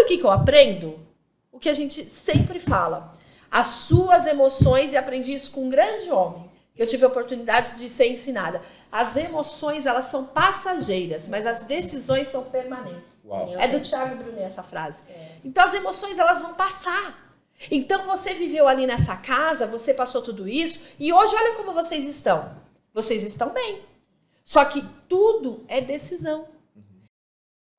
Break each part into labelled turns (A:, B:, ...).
A: o que eu aprendo? O que a gente sempre fala. As suas emoções, e aprendi isso com um grande homem, que eu tive a oportunidade de ser ensinada. As emoções, elas são passageiras, mas as decisões são permanentes.
B: Uau.
A: É do Thiago Brunet essa frase. Então, as emoções, elas vão passar. Então, você viveu ali nessa casa, você passou tudo isso, e hoje, olha como vocês estão. Vocês estão bem. Só que tudo é decisão.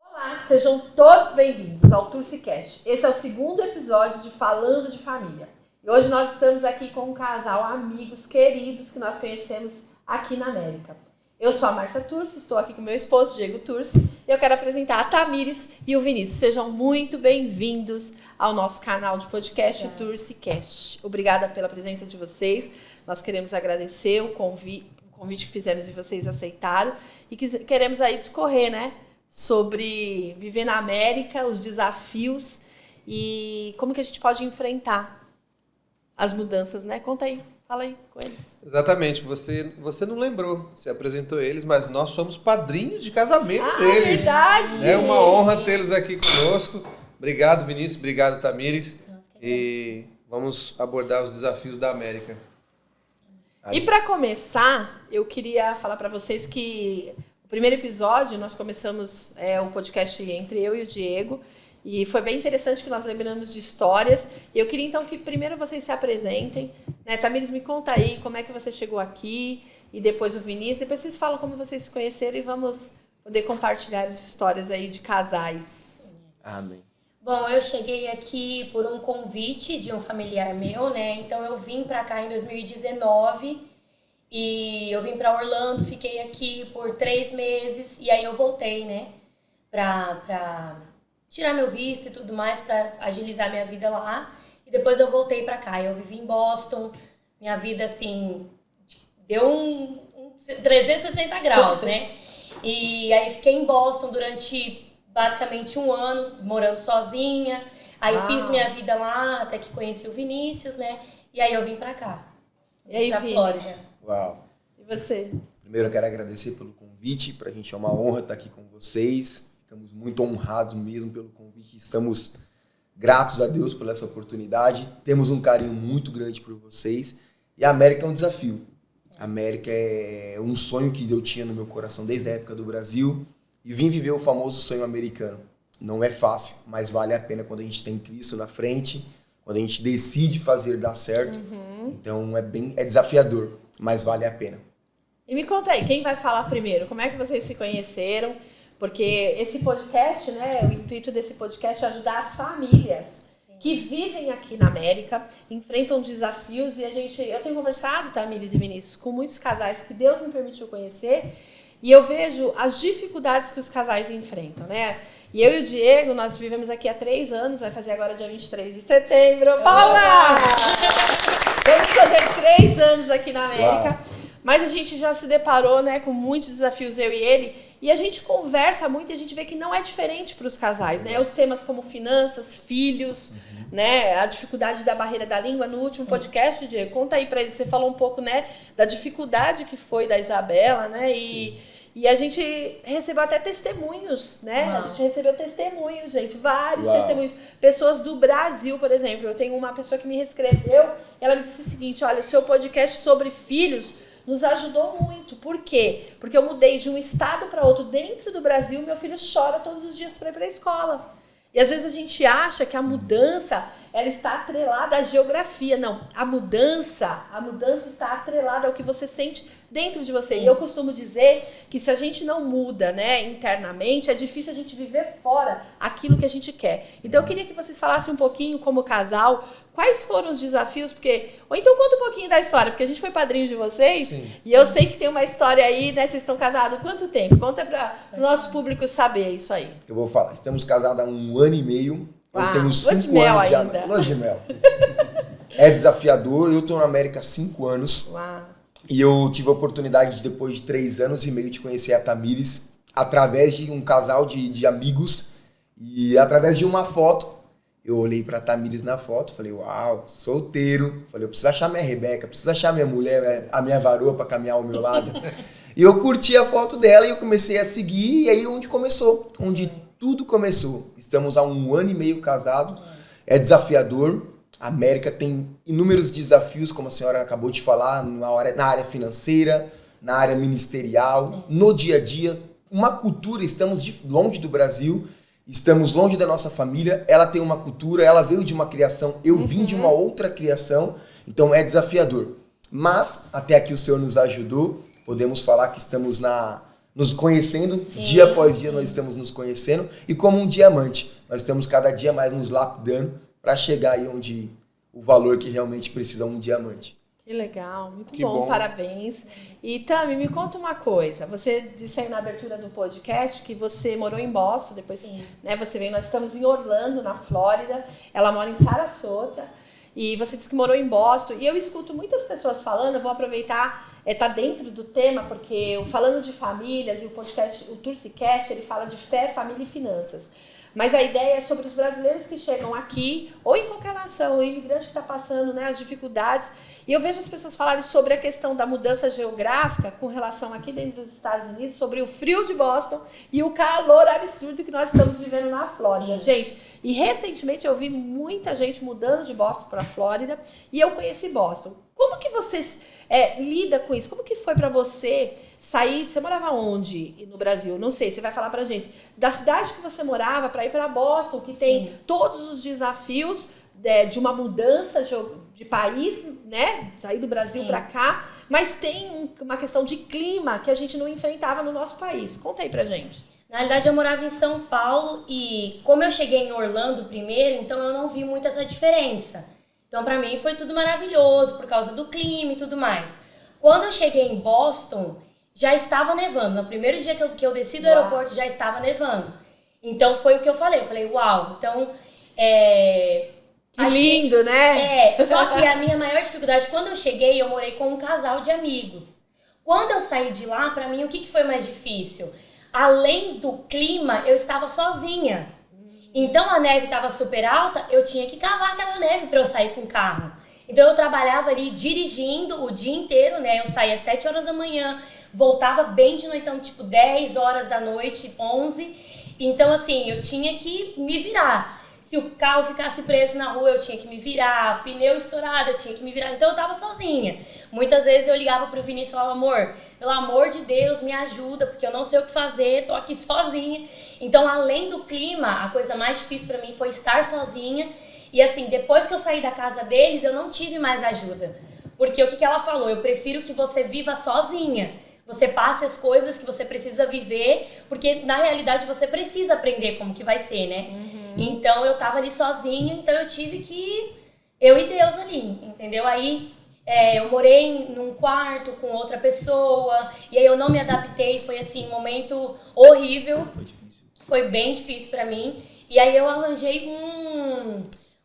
A: Olá, sejam todos bem-vindos ao TursiCast. Esse é o segundo episódio de Falando de Família. E hoje nós estamos aqui com um casal, amigos queridos que nós conhecemos aqui na América. Eu sou a Márcia Turci, estou aqui com meu esposo, Diego Turci, e eu quero apresentar a Tamires e o Vinícius. Sejam muito bem-vindos ao nosso canal de podcast, o TursiCast. Obrigada pela presença de vocês. Nós queremos agradecer o convite que fizemos e vocês aceitaram. E queremos aí discorrer, né, sobre viver na América, os desafios e como que a gente pode enfrentar as mudanças, né? Conta aí, fala aí com eles.
C: Exatamente, você não lembrou, você apresentou eles, mas nós somos padrinhos de casamento deles.
A: Verdade!
C: É uma honra tê-los aqui conosco. Obrigado, Vinícius, obrigado, Tamires. E vamos abordar os desafios da América.
A: E para começar, eu queria falar para vocês que o primeiro episódio nós começamos o podcast entre eu e o Diego. E foi bem interessante que nós lembramos de histórias. E eu queria, então, que primeiro vocês se apresentem. Né? Tamires, me conta aí como é que você chegou aqui. E depois o Vinícius. Depois vocês falam como vocês se conheceram e vamos poder compartilhar as histórias aí de casais.
B: Amém.
D: Bom, eu cheguei aqui por um convite de um familiar meu, né? Então, eu vim pra cá em 2019. E eu vim pra Orlando, fiquei aqui por 3 meses. E aí eu voltei, né? Pra tirar meu visto e tudo mais para agilizar minha vida lá. E depois eu voltei para cá. Eu vivi em Boston. Minha vida, assim, deu um 360 graus, né? E aí fiquei em Boston durante basicamente 1 ano, morando sozinha. Aí fiz minha vida lá, até que conheci o Vinícius, né? E aí eu vim para cá.
A: E aí,
D: pra Flórida.
B: Uau.
A: E você?
B: Primeiro eu quero agradecer pelo convite. Pra gente é uma honra estar aqui com vocês. Estamos muito honrados mesmo pelo convite. Estamos gratos a Deus por essa oportunidade. Temos um carinho muito grande por vocês. E a América é um desafio. A América é um sonho que eu tinha no meu coração desde a época do Brasil. E vim viver o famoso sonho americano. Não é fácil, mas vale a pena quando a gente tem Cristo na frente. Quando a gente decide fazer dar certo. Então é desafiador, mas vale a pena.
A: E me conta aí, quem vai falar primeiro? Como é que vocês se conheceram? Porque esse podcast, né, o intuito desse podcast é ajudar as famílias que vivem aqui na América, enfrentam desafios e eu tenho conversado, Tamires e Vinícius, com muitos casais que Deus me permitiu conhecer e eu vejo as dificuldades que os casais enfrentam, né? E eu e o Diego, nós vivemos aqui há 3 anos, vai fazer agora dia 23 de setembro. Palmas! Vamos fazer 3 anos aqui na América. Uau. Mas a gente já se deparou, né, com muitos desafios, eu e ele, e a gente conversa muito e a gente vê que não é diferente para os casais, né? Os temas como finanças, filhos, né, a dificuldade da barreira da língua. No último podcast, Diego, conta aí para eles, você falou um pouco, né, da dificuldade que foi da Isabela, né, e a gente recebeu até testemunhos, né? Uau. A gente recebeu testemunhos, gente, vários testemunhos. Pessoas do Brasil, por exemplo. Eu tenho uma pessoa que me escreveu, ela me disse o seguinte, olha, seu podcast sobre filhos nos ajudou muito. Por quê? Porque eu mudei de um estado para outro dentro do Brasil, meu filho chora todos os dias para ir para a escola. E às vezes a gente acha que a mudança ela está atrelada à geografia. Não, a mudança está atrelada ao que você sente dentro de você. Sim. E eu costumo dizer que se a gente não muda, né, internamente, é difícil a gente viver fora aquilo que a gente quer. Então eu queria que vocês falassem um pouquinho como casal, quais foram os desafios, ou então conta um pouquinho da história, porque a gente foi padrinho de vocês. Sim. E eu sei que tem uma história aí, né, vocês estão casados há quanto tempo? Conta para o nosso público saber isso aí.
B: Eu vou falar, estamos casados há 1 ano e meio. Eu tenho 5 anos
A: ainda.
B: Lua de mel. É desafiador, eu estou na América há 5 anos.
A: Uau.
B: E eu tive a oportunidade, depois de 3 anos e meio, de conhecer a Tamires através de um casal de amigos. E através de uma foto, eu olhei pra Tamires na foto, falei, uau, solteiro. Falei, eu preciso achar minha Rebeca, preciso achar minha mulher, a minha varoa pra caminhar ao meu lado. E eu curti a foto dela e eu comecei a seguir, e aí onde começou, onde tudo começou. Estamos há 1 ano e meio casados. É desafiador. A América tem inúmeros desafios, como a senhora acabou de falar, na área financeira, na área ministerial, no dia a dia. Uma cultura, estamos longe do Brasil, estamos longe da nossa família. Ela tem uma cultura, ela veio de uma criação, eu vim de uma outra criação. Então é desafiador. Mas até aqui o Senhor nos ajudou. Podemos falar que estamos nos conhecendo, sim, dia após dia nós estamos nos conhecendo, e como um diamante, nós estamos cada dia mais nos lapidando para chegar aí onde o valor que realmente precisa um diamante.
A: Que legal, muito bom, parabéns. E Tami, me conta uma coisa, você disse aí na abertura do podcast que você morou em Boston, depois, né, você veio, nós estamos em Orlando, na Flórida, ela mora em Sarasota, e você disse que morou em Boston, e eu escuto muitas pessoas falando, eu vou aproveitar, tá dentro do tema, porque o Falando de Famílias e o podcast, o Turcicast, ele fala de fé, família e finanças. Mas a ideia é sobre os brasileiros que chegam aqui, ou em qualquer nação, o imigrante que está passando, né, as dificuldades. E eu vejo as pessoas falarem sobre a questão da mudança geográfica com relação aqui dentro dos Estados Unidos, sobre o frio de Boston e o calor absurdo que nós estamos vivendo na Flórida. Sim. Gente, e recentemente eu vi muita gente mudando de Boston para a Flórida e eu conheci Boston. Como que você lida com isso? Como que foi para você sair? Você morava onde no Brasil? Não sei, você vai falar pra gente. Da cidade que você morava para ir para Boston, que tem todos os desafios de uma mudança de país, né? Sair do Brasil para cá, mas tem uma questão de clima que a gente não enfrentava no nosso país. Conta aí pra gente.
D: Na realidade, eu morava em São Paulo e como eu cheguei em Orlando primeiro, então eu não vi muito essa diferença. Então, pra mim, foi tudo maravilhoso, por causa do clima e tudo mais. Quando eu cheguei em Boston, já estava nevando. No primeiro dia que eu desci do aeroporto, já estava nevando. Então, foi o que eu falei. Eu falei, uau, então...
A: Que lindo, né?
D: Só que a minha maior dificuldade, quando eu cheguei, eu morei com um casal de amigos. Quando eu saí de lá, pra mim, o que foi mais difícil? Além do clima, eu estava sozinha. Então a neve estava super alta, eu tinha que cavar aquela neve para eu sair com o carro. Então eu trabalhava ali dirigindo o dia inteiro, né? Eu saía às 7 horas da manhã, voltava bem de noitão, tipo 10 horas da noite, 11. Então assim, eu tinha que me virar. Se o carro ficasse preso na rua, eu tinha que me virar. Pneu estourado, eu tinha que me virar. Então eu tava sozinha. Muitas vezes eu ligava pro Vinícius e falava, amor, pelo amor de Deus, me ajuda, porque eu não sei o que fazer, tô aqui sozinha. Então, além do clima, a coisa mais difícil pra mim foi estar sozinha. E assim, depois que eu saí da casa deles, eu não tive mais ajuda. Porque o que ela falou? Eu prefiro que você viva sozinha. Você passe as coisas que você precisa viver, porque na realidade você precisa aprender como que vai ser, né? Então eu tava ali sozinha, então eu tive que... Eu e Deus ali, entendeu? Aí eu morei num quarto com outra pessoa, e aí eu não me adaptei, foi assim, um momento horrível.
B: Foi difícil.
D: Foi bem difícil pra mim. E aí eu arranjei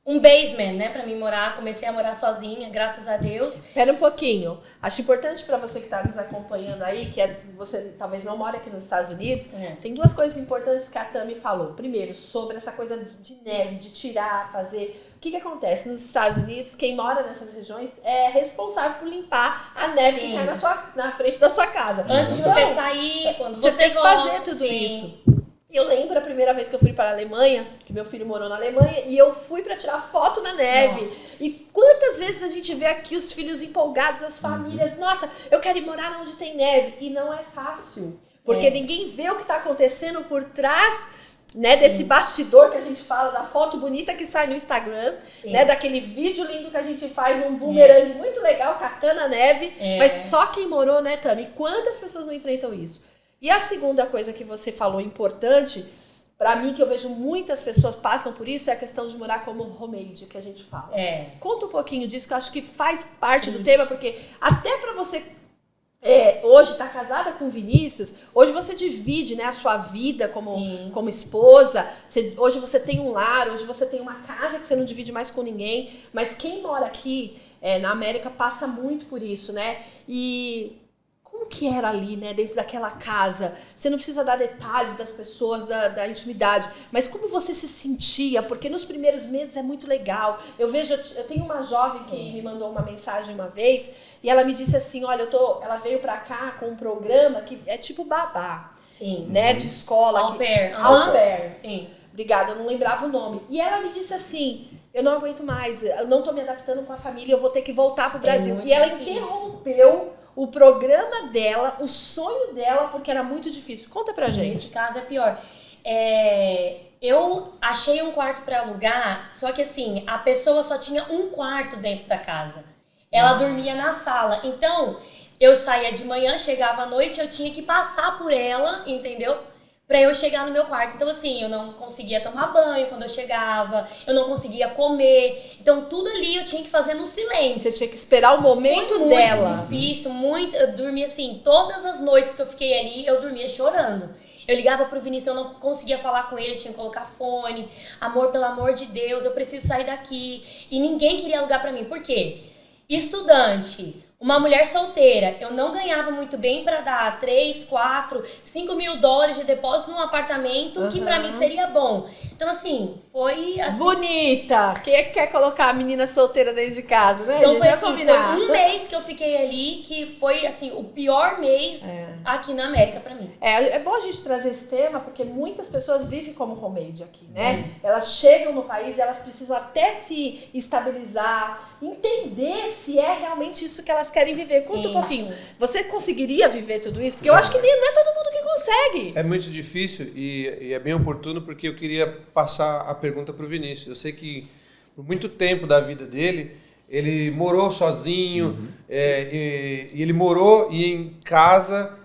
D: um basement, né, pra mim morar. Comecei a morar sozinha, graças a Deus.
A: Espera um pouquinho. Acho importante para você que está nos acompanhando aí, que você talvez não mora aqui nos Estados Unidos, tem 2 coisas importantes que a Tami falou. Primeiro, sobre essa coisa de neve, de tirar, fazer... O que acontece? Nos Estados Unidos, quem mora nessas regiões é responsável por limpar a neve que cai na frente da sua casa.
D: Antes de você sair, quando você
A: tem que
D: volta,
A: fazer tudo isso. Eu lembro a primeira vez que eu fui para a Alemanha, que meu filho morou na Alemanha, e eu fui para tirar foto na neve. Nossa. E quantas vezes a gente vê aqui os filhos empolgados, as famílias, nossa, eu quero ir morar onde tem neve. E não é fácil, porque ninguém vê o que está acontecendo por trás, né, desse bastidor que a gente fala, da foto bonita que sai no Instagram, né, daquele vídeo lindo que a gente faz num boomerang muito legal, catando a neve. Mas só quem morou, né, Tami? Quantas pessoas não enfrentam isso? E a segunda coisa que você falou importante, pra mim, que eu vejo muitas pessoas passam por isso, é a questão de morar como homemade, que a gente fala. Conta um pouquinho disso, que eu acho que faz parte do tema, porque até pra você hoje tá casada com o Vinícius, hoje você divide, né, a sua vida como esposa, hoje você tem um lar, hoje você tem uma casa que você não divide mais com ninguém, mas quem mora aqui na América passa muito por isso, né? E... como que era ali, né, dentro daquela casa? Você não precisa dar detalhes das pessoas, da intimidade, mas como você se sentia? Porque nos primeiros meses é muito legal. Eu tenho uma jovem que me mandou uma mensagem uma vez, e ela me disse assim, olha, ela veio pra cá com um programa que é tipo babá.
D: Sim.
A: né, de escola.
D: Au pair.
A: Au pair.
D: Sim.
A: Obrigada, eu não lembrava o nome. E ela me disse assim, eu não aguento mais, eu não tô me adaptando com a família, eu vou ter que voltar pro Brasil.
D: muito
A: E ela
D: difícil.
A: interrompeu o programa dela, o sonho dela, porque era muito difícil. Conta pra gente.
D: Nesse caso é pior. Eu achei um quarto pra alugar, só que assim, a pessoa só tinha um quarto dentro da casa. Ela dormia na sala. Então, eu saía de manhã, chegava à noite, eu tinha que passar por ela, entendeu? Pra eu chegar no meu quarto. Então, assim, eu não conseguia tomar banho quando eu chegava, eu não conseguia comer. Então, tudo ali eu tinha que fazer no silêncio.
A: Você tinha que esperar o momento
D: Foi
A: dela.
D: muito difícil, muito. Eu dormia assim, todas as noites que eu fiquei ali, eu dormia chorando. Eu ligava pro Vinícius, eu não conseguia falar com ele, eu tinha que colocar fone. Amor, pelo amor de Deus, eu preciso sair daqui. E ninguém queria alugar pra mim. Por quê? Estudante, uma mulher solteira, eu não ganhava muito bem para dar 3, 4, 5 mil dólares de depósito num apartamento que para mim seria bom. Então, assim, foi assim...
A: Bonita! Quem é que quer colocar a menina solteira dentro de casa, né?
D: Então,
A: gente?
D: foi
A: Já
D: assim,
A: combinar.
D: foi um mês que eu fiquei ali, que foi, assim, o pior mês aqui na América para mim.
A: É bom a gente trazer esse tema, porque muitas pessoas vivem como homemade aqui, né? Elas chegam no país e elas precisam até se estabilizar, entender se é realmente isso que elas querem viver. Conta um pouquinho. Você conseguiria viver tudo isso? Porque eu acho que não é todo mundo que consegue.
C: É muito difícil e é bem oportuno porque eu queria passar a pergunta para o Vinícius. Eu sei que por muito tempo da vida dele, ele morou sozinho, e ele morou em casa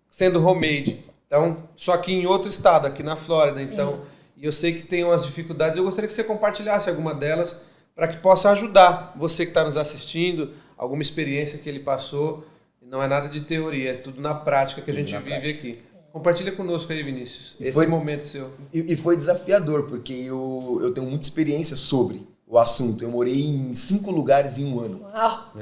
C: sendo homemade. Então, só que em outro estado, aqui na Flórida.
D: Sim.
C: Então, eu sei que tem umas dificuldades. Eu gostaria que você compartilhasse alguma delas para que possa ajudar você que está nos assistindo, alguma experiência que ele passou. Não é nada de teoria, é tudo na prática que a gente vive aqui. Compartilha conosco aí, Vinícius, esse momento seu.
B: E foi desafiador, porque eu tenho muita experiência sobre o assunto. Eu morei em 5 lugares em um ano.
A: Uau.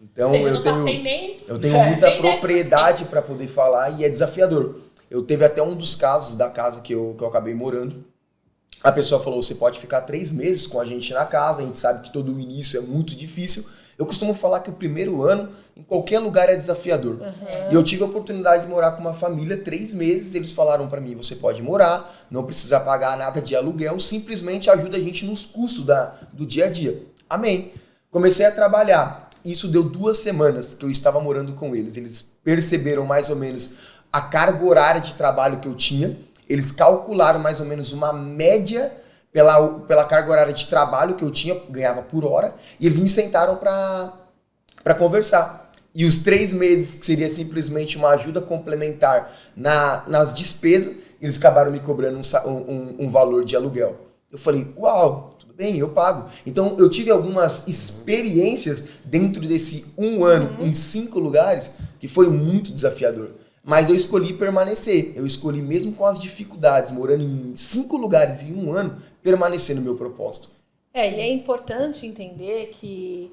B: Então eu tenho muita propriedade para poder falar e é desafiador. Eu teve até um dos casos da casa que eu acabei morando. A pessoa falou, você pode ficar 3 meses com a gente na casa, a gente sabe que todo o início é muito difícil. Eu costumo falar que o primeiro ano, em qualquer lugar, é desafiador. E eu tive a oportunidade de morar com uma família 3 meses, eles falaram para mim, você pode morar, não precisa pagar nada de aluguel, simplesmente ajuda a gente nos custos do dia a dia. Amém. Comecei a trabalhar, isso deu 2 semanas que eu estava morando com eles. Eles perceberam mais ou menos a carga horária de trabalho que eu tinha, eles calcularam mais ou menos uma média pela carga horária de trabalho que eu tinha, ganhava por hora, e eles me sentaram para conversar. E os 3 meses, que seria simplesmente uma ajuda complementar nas despesas, eles acabaram me cobrando um valor de aluguel. Eu falei, uau, tudo bem, eu pago. Então, eu tive algumas experiências dentro desse 1 ano em 5 lugares, que foi muito desafiador. Mas eu escolhi permanecer. Eu escolhi, mesmo com as dificuldades, morando em 5 lugares em 1 ano, permanecer no meu propósito.
A: E é importante entender que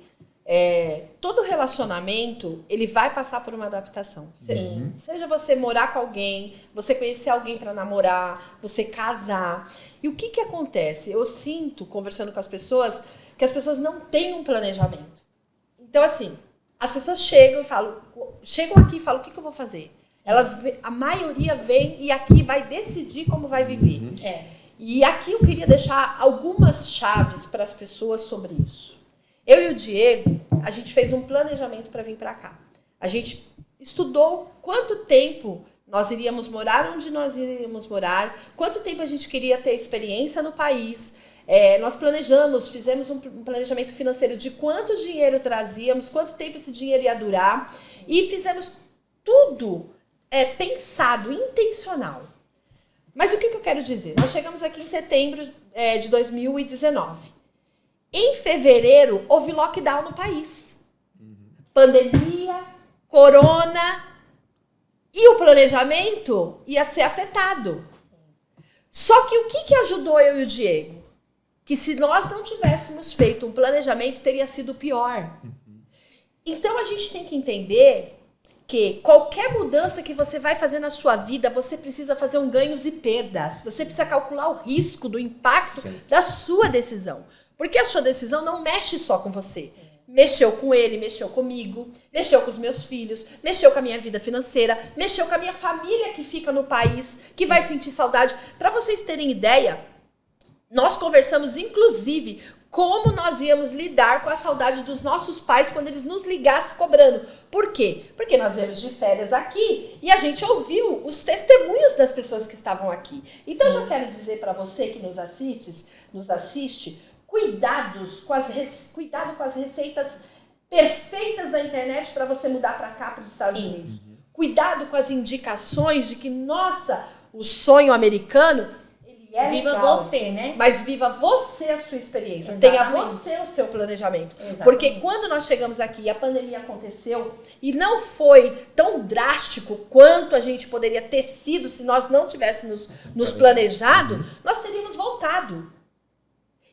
A: todo relacionamento, ele vai passar por uma adaptação. Seja você morar com alguém, você conhecer alguém para namorar, você casar. E o que acontece? Eu sinto, conversando com as pessoas, que as pessoas não têm um planejamento. Então, assim, as pessoas chegam aqui e falam, o que eu vou fazer? A maioria vem e aqui vai decidir como vai viver. E aqui eu queria deixar algumas chaves para as pessoas sobre isso. Eu e o Diego, a gente fez um planejamento para vir para cá. A gente estudou quanto tempo nós iríamos morar, onde nós iríamos morar, quanto tempo a gente queria ter experiência no país. Nós fizemos um planejamento financeiro de quanto dinheiro trazíamos, quanto tempo esse dinheiro ia durar, e fizemos tudo pensado, intencional. Mas o que eu quero dizer? Nós chegamos aqui em setembro de 2019. Em fevereiro, houve lockdown no país. Pandemia, corona, e o planejamento ia ser afetado. Só que o que ajudou eu e o Diego? Que se nós não tivéssemos feito um planejamento, teria sido pior. Então, a gente tem que entender que qualquer mudança que você vai fazer na sua vida, você precisa fazer um ganhos e perdas. Você precisa calcular o risco do impacto da sua decisão. Porque a sua decisão não mexe só com você. mexeu com ele, mexeu comigo, mexeu com os meus filhos, mexeu com a minha vida financeira, mexeu com a minha família que fica no país, que vai sentir saudade. Para vocês terem ideia, nós conversamos, inclusive, como nós íamos lidar com a saudade dos nossos pais quando eles nos ligassem cobrando. Por quê? Porque nós viemos de férias aqui e a gente ouviu os testemunhos das pessoas que estavam aqui. Então, eu já quero dizer para você que nos assiste, cuidado com as receitas perfeitas da internet para você mudar para cá, para os Estados Unidos. Cuidado com as indicações de que, nossa, o sonho americano, ele é
D: viva
A: legal,
D: você, né?
A: mas viva você a sua experiência.
D: Exatamente.
A: Tenha você o seu planejamento.
D: Exatamente.
A: Porque quando nós chegamos aqui e a pandemia aconteceu e não foi tão drástico quanto a gente poderia ter sido se nós não tivéssemos nos planejado, nós teríamos voltado.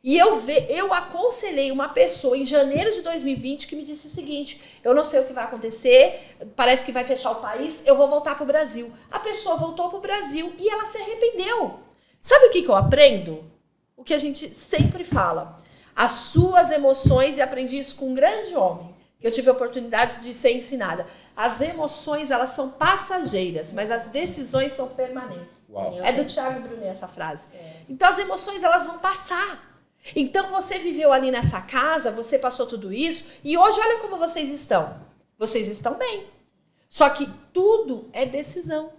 A: E eu aconselhei uma pessoa em janeiro de 2020 que me disse o seguinte: eu não sei o que vai acontecer, parece que vai fechar o país, eu vou voltar para o Brasil. A pessoa voltou para o Brasil e ela se arrependeu. Sabe o que eu aprendo? O que a gente sempre fala. As suas emoções, e aprendi isso com um grande homem, que eu tive a oportunidade de ser ensinada. As emoções, elas são passageiras, mas as decisões são permanentes.
B: Uau.
A: É do Thiago Brunet essa frase. Então, as emoções, elas vão passar. Então, você viveu ali nessa casa, você passou tudo isso, e hoje olha como vocês estão. Vocês estão bem. Só que tudo é decisão.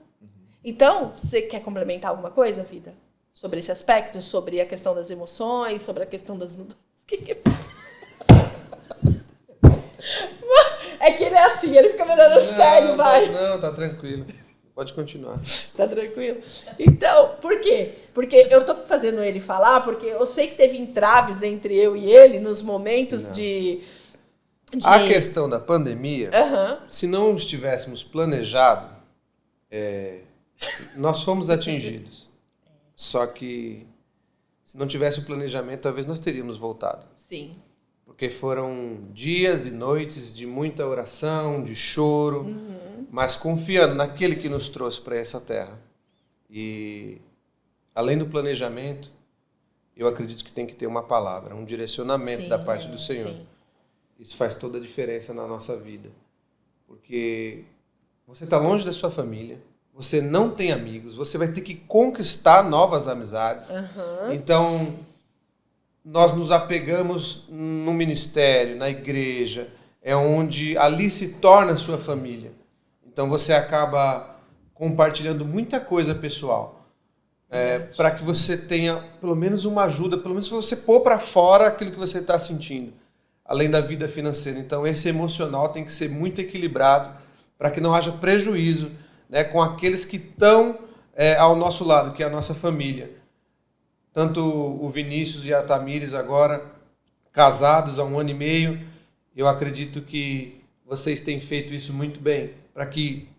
A: Então, você quer complementar alguma coisa, Vida? Sobre esse aspecto? Sobre a questão das emoções, sobre a questão das mudanças? É que ele é assim, ele fica me dando sério, vai.
C: Não, tá tranquilo. Pode continuar.
A: Tá tranquilo? Então, por quê? Porque eu tô fazendo ele falar, porque eu sei que teve entraves entre eu e ele nos momentos de...
C: A questão da pandemia,
A: Aham.
C: se não estivéssemos planejado, nós fomos atingidos. Só que, se não tivesse o planejamento, talvez nós teríamos voltado.
A: Sim.
C: Porque foram dias e noites de muita oração, de choro, mas confiando naquele que nos trouxe para essa terra. E, além do planejamento, eu acredito que tem que ter uma palavra, um direcionamento da parte do Senhor.
A: Sim.
C: Isso faz toda a diferença na nossa vida. Porque você está longe da sua família, você não tem amigos, você vai ter que conquistar novas amizades. Então, nós nos apegamos no ministério, na igreja, é onde ali se torna a sua família. Então, você acaba compartilhando muita coisa pessoal, para que você tenha pelo menos uma ajuda, pelo menos você pôr para fora aquilo que você está sentindo, além da vida financeira. Então, esse emocional tem que ser muito equilibrado para que não haja prejuízo, né, com aqueles que estão ao nosso lado, que é a nossa família. Tanto o Vinícius e a Tamires agora, casados há 1 ano e meio, eu acredito que vocês têm feito isso muito bem, para que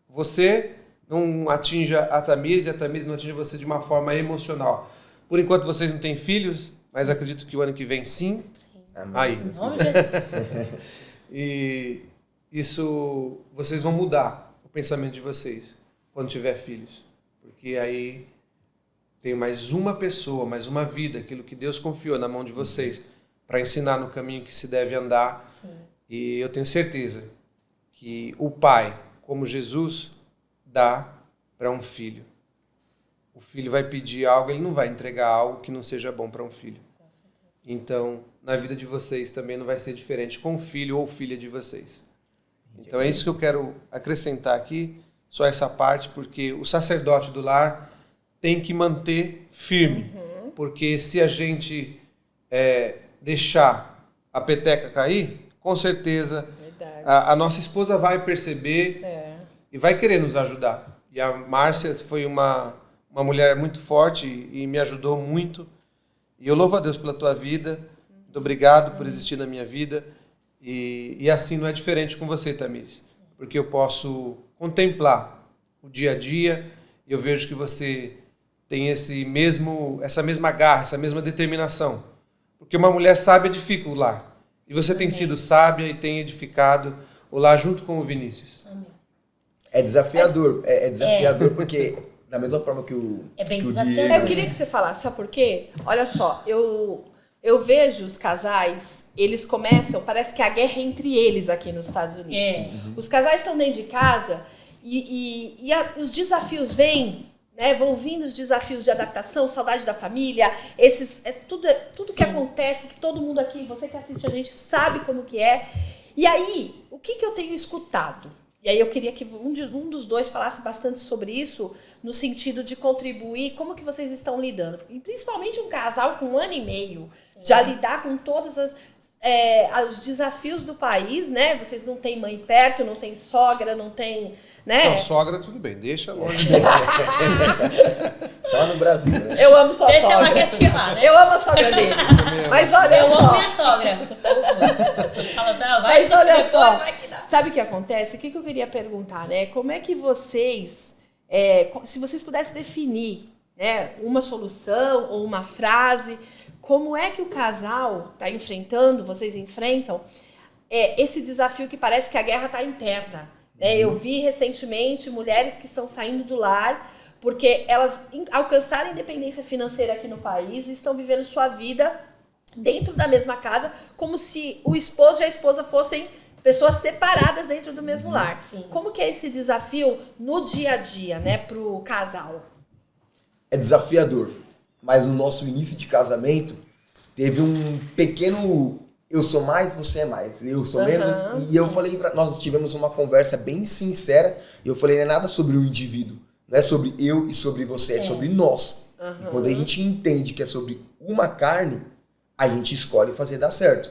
C: você não atinja a Tamires e a Tamires não atinja você de uma forma emocional. Por enquanto vocês não têm filhos, mas acredito que o ano que vem sim. Aí. E isso, vocês vão mudar o pensamento de vocês quando tiver filhos. Porque aí tem mais uma pessoa, mais uma vida, aquilo que Deus confiou na mão de vocês para ensinar no caminho que se deve andar. Sim. E eu tenho certeza que o pai, como Jesus, dá para um filho. O filho vai pedir algo, ele não vai entregar algo que não seja bom para um filho. Então, na vida de vocês também não vai ser diferente com o filho ou filha de vocês. Então é isso que eu quero acrescentar aqui, só essa parte, porque o sacerdote do lar tem que manter firme. Porque se a gente deixar a peteca cair, com certeza a nossa esposa vai perceber e vai querer nos ajudar. E a Márcia foi uma mulher muito forte e me ajudou muito. E eu louvo a Deus pela tua vida. Muito obrigado por existir na minha vida. E assim não é diferente com você, Tamires. Porque eu posso contemplar o dia a dia e eu vejo que você tem essa mesma garra, essa mesma determinação. Porque uma mulher sábia edifica o lar. E você tem sido sábia e tem edificado o lar junto com o Vinícius.
B: É desafiador. É desafiador porque, da mesma forma que o
D: É bem
B: que o
D: desafiador.
B: Diego...
A: Eu queria que você falasse, sabe por quê? Olha só, eu vejo os casais, eles começam, parece que a guerra é entre eles aqui nos Estados Unidos. Os casais estão dentro de casa e os desafios vêm, né? Vão vindo os desafios de adaptação, saudade da família, tudo que acontece, que todo mundo aqui, você que assiste a gente, sabe como que é. E aí, o que eu tenho escutado? E aí eu queria que um dos dois falasse bastante sobre isso, no sentido de contribuir, como que vocês estão lidando. E principalmente um casal com 1 ano e meio, já lidar com todos os desafios do país, né? Vocês não têm mãe perto, não tem sogra, não tem, né?
C: Não, sogra tudo bem, deixa longe.
B: Só no Brasil, né?
A: Eu amo sua
D: Deixa
A: sogra.
D: ela quietinha lá, né?
A: Eu amo a sogra dele. Mas olha
D: Eu
A: só.
D: amo minha sogra. Fala, não, vai
A: Mas olha
D: depois,
A: só,
D: vai que dá.
A: sabe o que acontece? O que eu queria perguntar, né? Como é que vocês, se vocês pudessem definir, né, uma solução ou uma frase, como é que o casal está enfrentando, vocês enfrentam, esse desafio que parece que a guerra está interna. Né? Eu vi recentemente mulheres que estão saindo do lar porque elas alcançaram a independência financeira aqui no país e estão vivendo sua vida dentro da mesma casa, como se o esposo e a esposa fossem pessoas separadas dentro do mesmo lar.
D: Sim.
A: Como que é esse desafio no dia a dia, né, pro casal?
B: É desafiador, mas no nosso início de casamento teve um pequeno eu sou mais, você é mais, eu sou menos, e eu falei, nós tivemos uma conversa bem sincera, e eu falei, não é nada sobre o indivíduo, não é sobre eu e sobre você, é sobre nós. E quando a gente entende que é sobre uma carne, a gente escolhe fazer dar certo.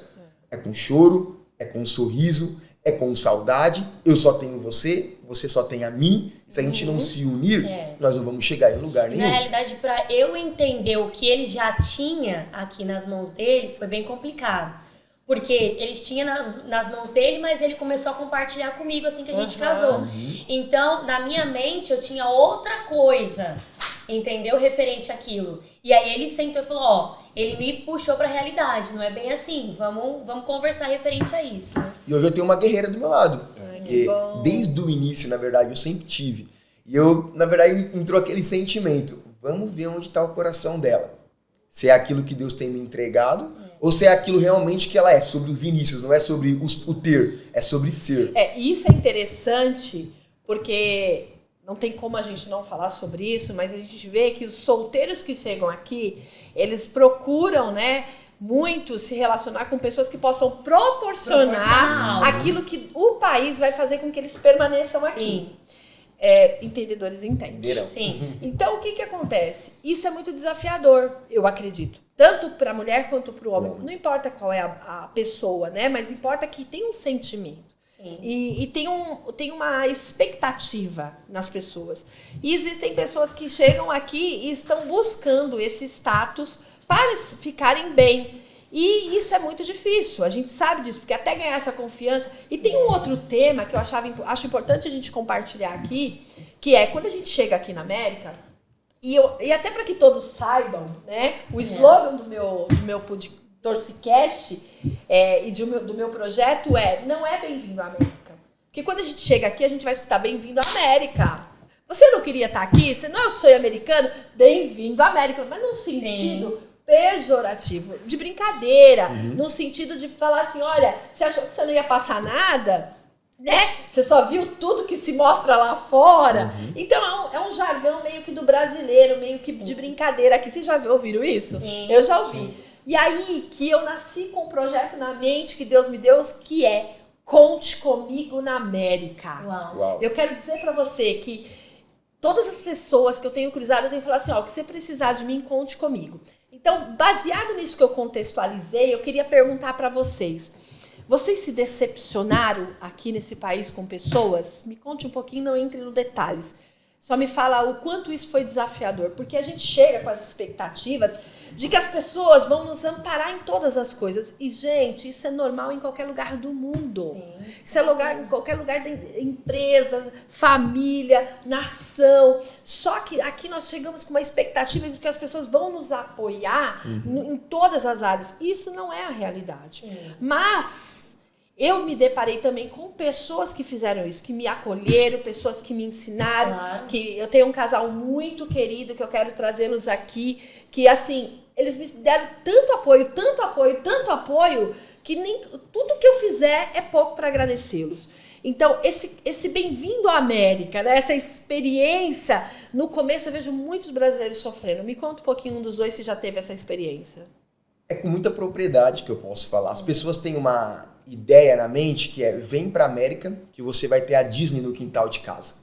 B: É com choro, é com sorriso, é com saudade, eu só tenho você, você só tem a mim. Se a gente não se unir, nós não vamos chegar em lugar nenhum.
D: Na realidade, para eu entender o que ele já tinha aqui nas mãos dele, foi bem complicado. Porque eles tinham nas mãos dele, mas ele começou a compartilhar comigo assim que a gente casou. Então, na minha mente, eu tinha outra coisa, entendeu? Referente àquilo. E aí ele sentou e falou, ó, ele me puxou pra realidade, não é bem assim, vamos conversar referente a isso. Né?
B: E hoje eu tenho uma guerreira do meu lado. Porque desde o início, na verdade, eu sempre tive. E eu, na verdade, entrou aquele sentimento, vamos ver onde está o coração dela. Se é aquilo que Deus tem me entregado, ou se é aquilo realmente que ela é, sobre o Vinícius, não é sobre o ter, é sobre ser.
A: Isso é interessante, porque não tem como a gente não falar sobre isso, mas a gente vê que os solteiros que chegam aqui, eles procuram, né, muito se relacionar com pessoas que possam proporcionar aquilo que o país vai fazer com que eles permaneçam aqui. Entendedores entendem.
D: Sim.
A: Então, o que acontece? Isso é muito desafiador, eu acredito. Tanto para a mulher quanto para o homem. Não importa qual é a pessoa, né? Mas importa que tem um sentimento. E tem uma expectativa nas pessoas. E existem pessoas que chegam aqui e estão buscando esse status para ficarem bem. E isso é muito difícil, a gente sabe disso, porque até ganhar essa confiança... E tem um outro tema que eu acho importante a gente compartilhar aqui, que é quando a gente chega aqui na América, e até para que todos saibam, né, o slogan do meu Torcicast e do meu projeto não é bem-vindo à América. Porque quando a gente chega aqui, a gente vai escutar bem-vindo à América. Você não queria estar aqui? Você não é o sonho americano? Bem-vindo à América, mas num sentido... pejorativo, de brincadeira, no sentido de falar assim, olha, você achou que você não ia passar nada, né? Você só viu tudo que se mostra lá fora. Então é um jargão meio que do brasileiro, meio que de brincadeira aqui. Vocês já ouviram isso?
D: Sim.
A: Eu já ouvi. E aí que eu nasci com um projeto na mente que Deus me deu, que é Conte Comigo na América.
B: Uau.
A: Eu quero dizer pra você que todas as pessoas que eu tenho cruzado, eu tenho que falar assim, ó, o que você precisar de mim, conte comigo. Então, baseado nisso que eu contextualizei, eu queria perguntar para vocês. Vocês se decepcionaram aqui nesse país com pessoas? Me conte um pouquinho, não entre nos detalhes. Só me fala o quanto isso foi desafiador. Porque a gente chega com as expectativas de que as pessoas vão nos amparar em todas as coisas. E, gente, isso é normal em qualquer lugar do mundo.
D: Sim.
A: Isso é em qualquer lugar da empresa, família, nação. Só que aqui nós chegamos com uma expectativa de que as pessoas vão nos apoiar em todas as áreas. Isso não é a realidade. Mas... eu me deparei também com pessoas que fizeram isso, que me acolheram, pessoas que me ensinaram, que eu tenho um casal muito querido que eu quero trazê-los aqui, que assim, eles me deram tanto apoio, tanto apoio, tanto apoio, que nem tudo que eu fizer é pouco para agradecê-los. Então, esse bem-vindo à América, né? Essa experiência, no começo eu vejo muitos brasileiros sofrendo. Me conta um pouquinho, um dos dois, se já teve essa experiência.
B: É com muita propriedade que eu posso falar. As pessoas têm uma ideia na mente que é, vem pra América que você vai ter a Disney no quintal de casa.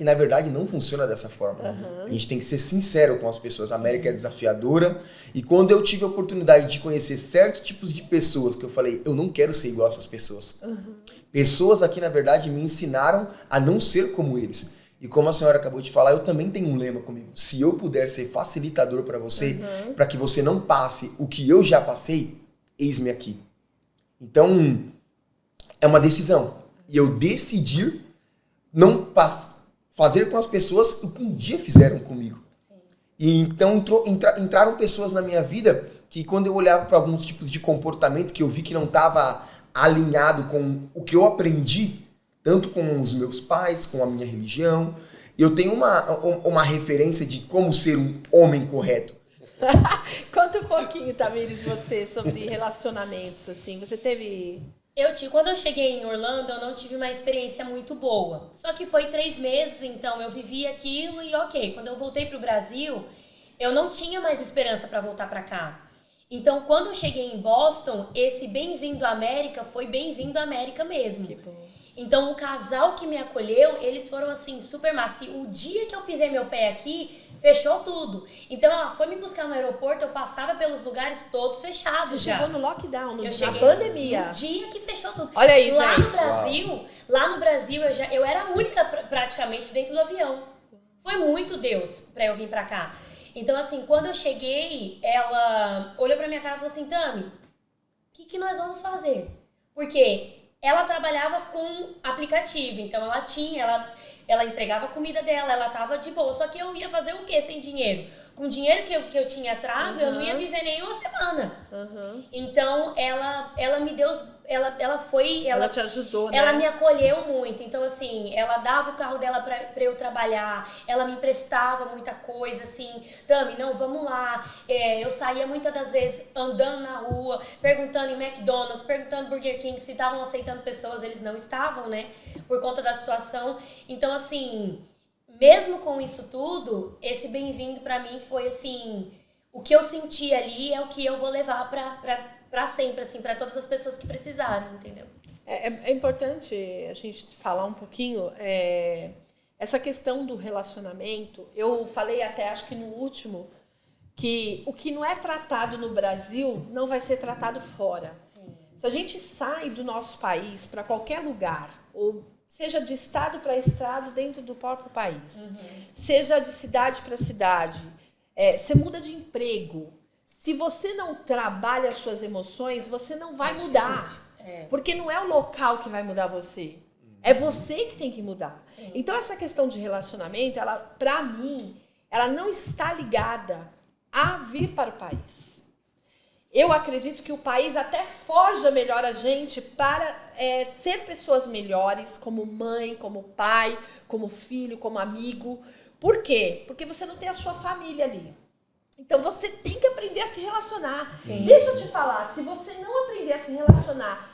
B: E na verdade não funciona dessa forma. A gente tem que ser sincero com as pessoas. A América é desafiadora. E quando eu tive a oportunidade de conhecer certos tipos de pessoas, que eu falei, eu não quero ser igual a essas pessoas. Pessoas aqui, na verdade, me ensinaram a não ser como eles. E como a senhora acabou de falar, eu também tenho um lema comigo. Se eu puder ser facilitador para você, para que você não passe o que eu já passei, eis-me aqui. Então, é uma decisão. E eu decidi não fazer com as pessoas o que um dia fizeram comigo. E então entraram pessoas na minha vida que quando eu olhava para alguns tipos de comportamento que eu vi que não estava alinhado com o que eu aprendi, tanto com os meus pais, com a minha religião, eu tenho uma referência de como ser um homem correto.
A: Conta um pouquinho, Tamires, você, sobre relacionamentos, assim. Você teve...
D: Quando eu cheguei em Orlando, eu não tive uma experiência muito boa. Só que foi 3 meses, então eu vivi aquilo e ok. Quando eu voltei pro Brasil, eu não tinha mais esperança para voltar para cá. Então, quando eu cheguei em Boston, esse bem-vindo à América foi bem-vindo à América mesmo.
A: Que bom.
D: Então, o casal que me acolheu, eles foram assim, super massa. E o dia que eu pisei meu pé aqui, fechou tudo. Então, ela foi me buscar no aeroporto, eu passava pelos lugares todos fechados.
A: Você
D: já.
A: chegou no lockdown, na
D: cheguei
A: pandemia.
D: No dia que fechou tudo.
A: Olha aí,
D: lá
A: gente.
D: Lá no Brasil, eu era a única praticamente dentro do avião. Foi muito Deus pra eu vir pra cá. Então, assim, quando eu cheguei, ela olhou pra minha cara e falou assim, Tami, o que nós vamos fazer? Porque ela trabalhava com aplicativo, então ela entregava a comida dela, ela tava de boa. Só que eu ia fazer o quê sem dinheiro? Com o dinheiro que eu tinha trago, eu não ia viver nem uma semana. Então, ela me deu... Ela
A: te ajudou, né?
D: Ela me acolheu muito. Então, assim, ela dava o carro dela pra eu trabalhar. Ela me emprestava muita coisa, assim. Tami, não, vamos lá. Eu saía muitas das vezes andando na rua, perguntando em McDonald's, perguntando Burger King se estavam aceitando pessoas. Eles não estavam, né? Por conta da situação. Então, assim... Mesmo com isso tudo, esse bem-vindo pra mim foi assim, o que eu senti ali é o que eu vou levar pra sempre, assim, pra todas as pessoas que precisarem, entendeu?
A: É importante a gente falar um pouquinho, essa questão do relacionamento. Eu falei até, acho que no último, que o que não é tratado no Brasil não vai ser tratado fora.
D: Sim.
A: Se a gente sai do nosso país para qualquer lugar, ou seja de estado para estado dentro do próprio país, seja de cidade para cidade, você muda de emprego. Se você não trabalha as suas emoções, você não vai mudar. Porque não é o local que vai mudar você. É você que tem que mudar.
D: Sim.
A: Então, essa questão de relacionamento, ela, para mim, ela não está ligada a vir para o país. Eu acredito que o país até forja melhor a gente para ser pessoas melhores, como mãe, como pai, como filho, como amigo. Por quê? Porque você não tem a sua família ali. Então, você tem que aprender a se relacionar.
D: Sim.
A: Deixa eu te falar, se você não aprender a se relacionar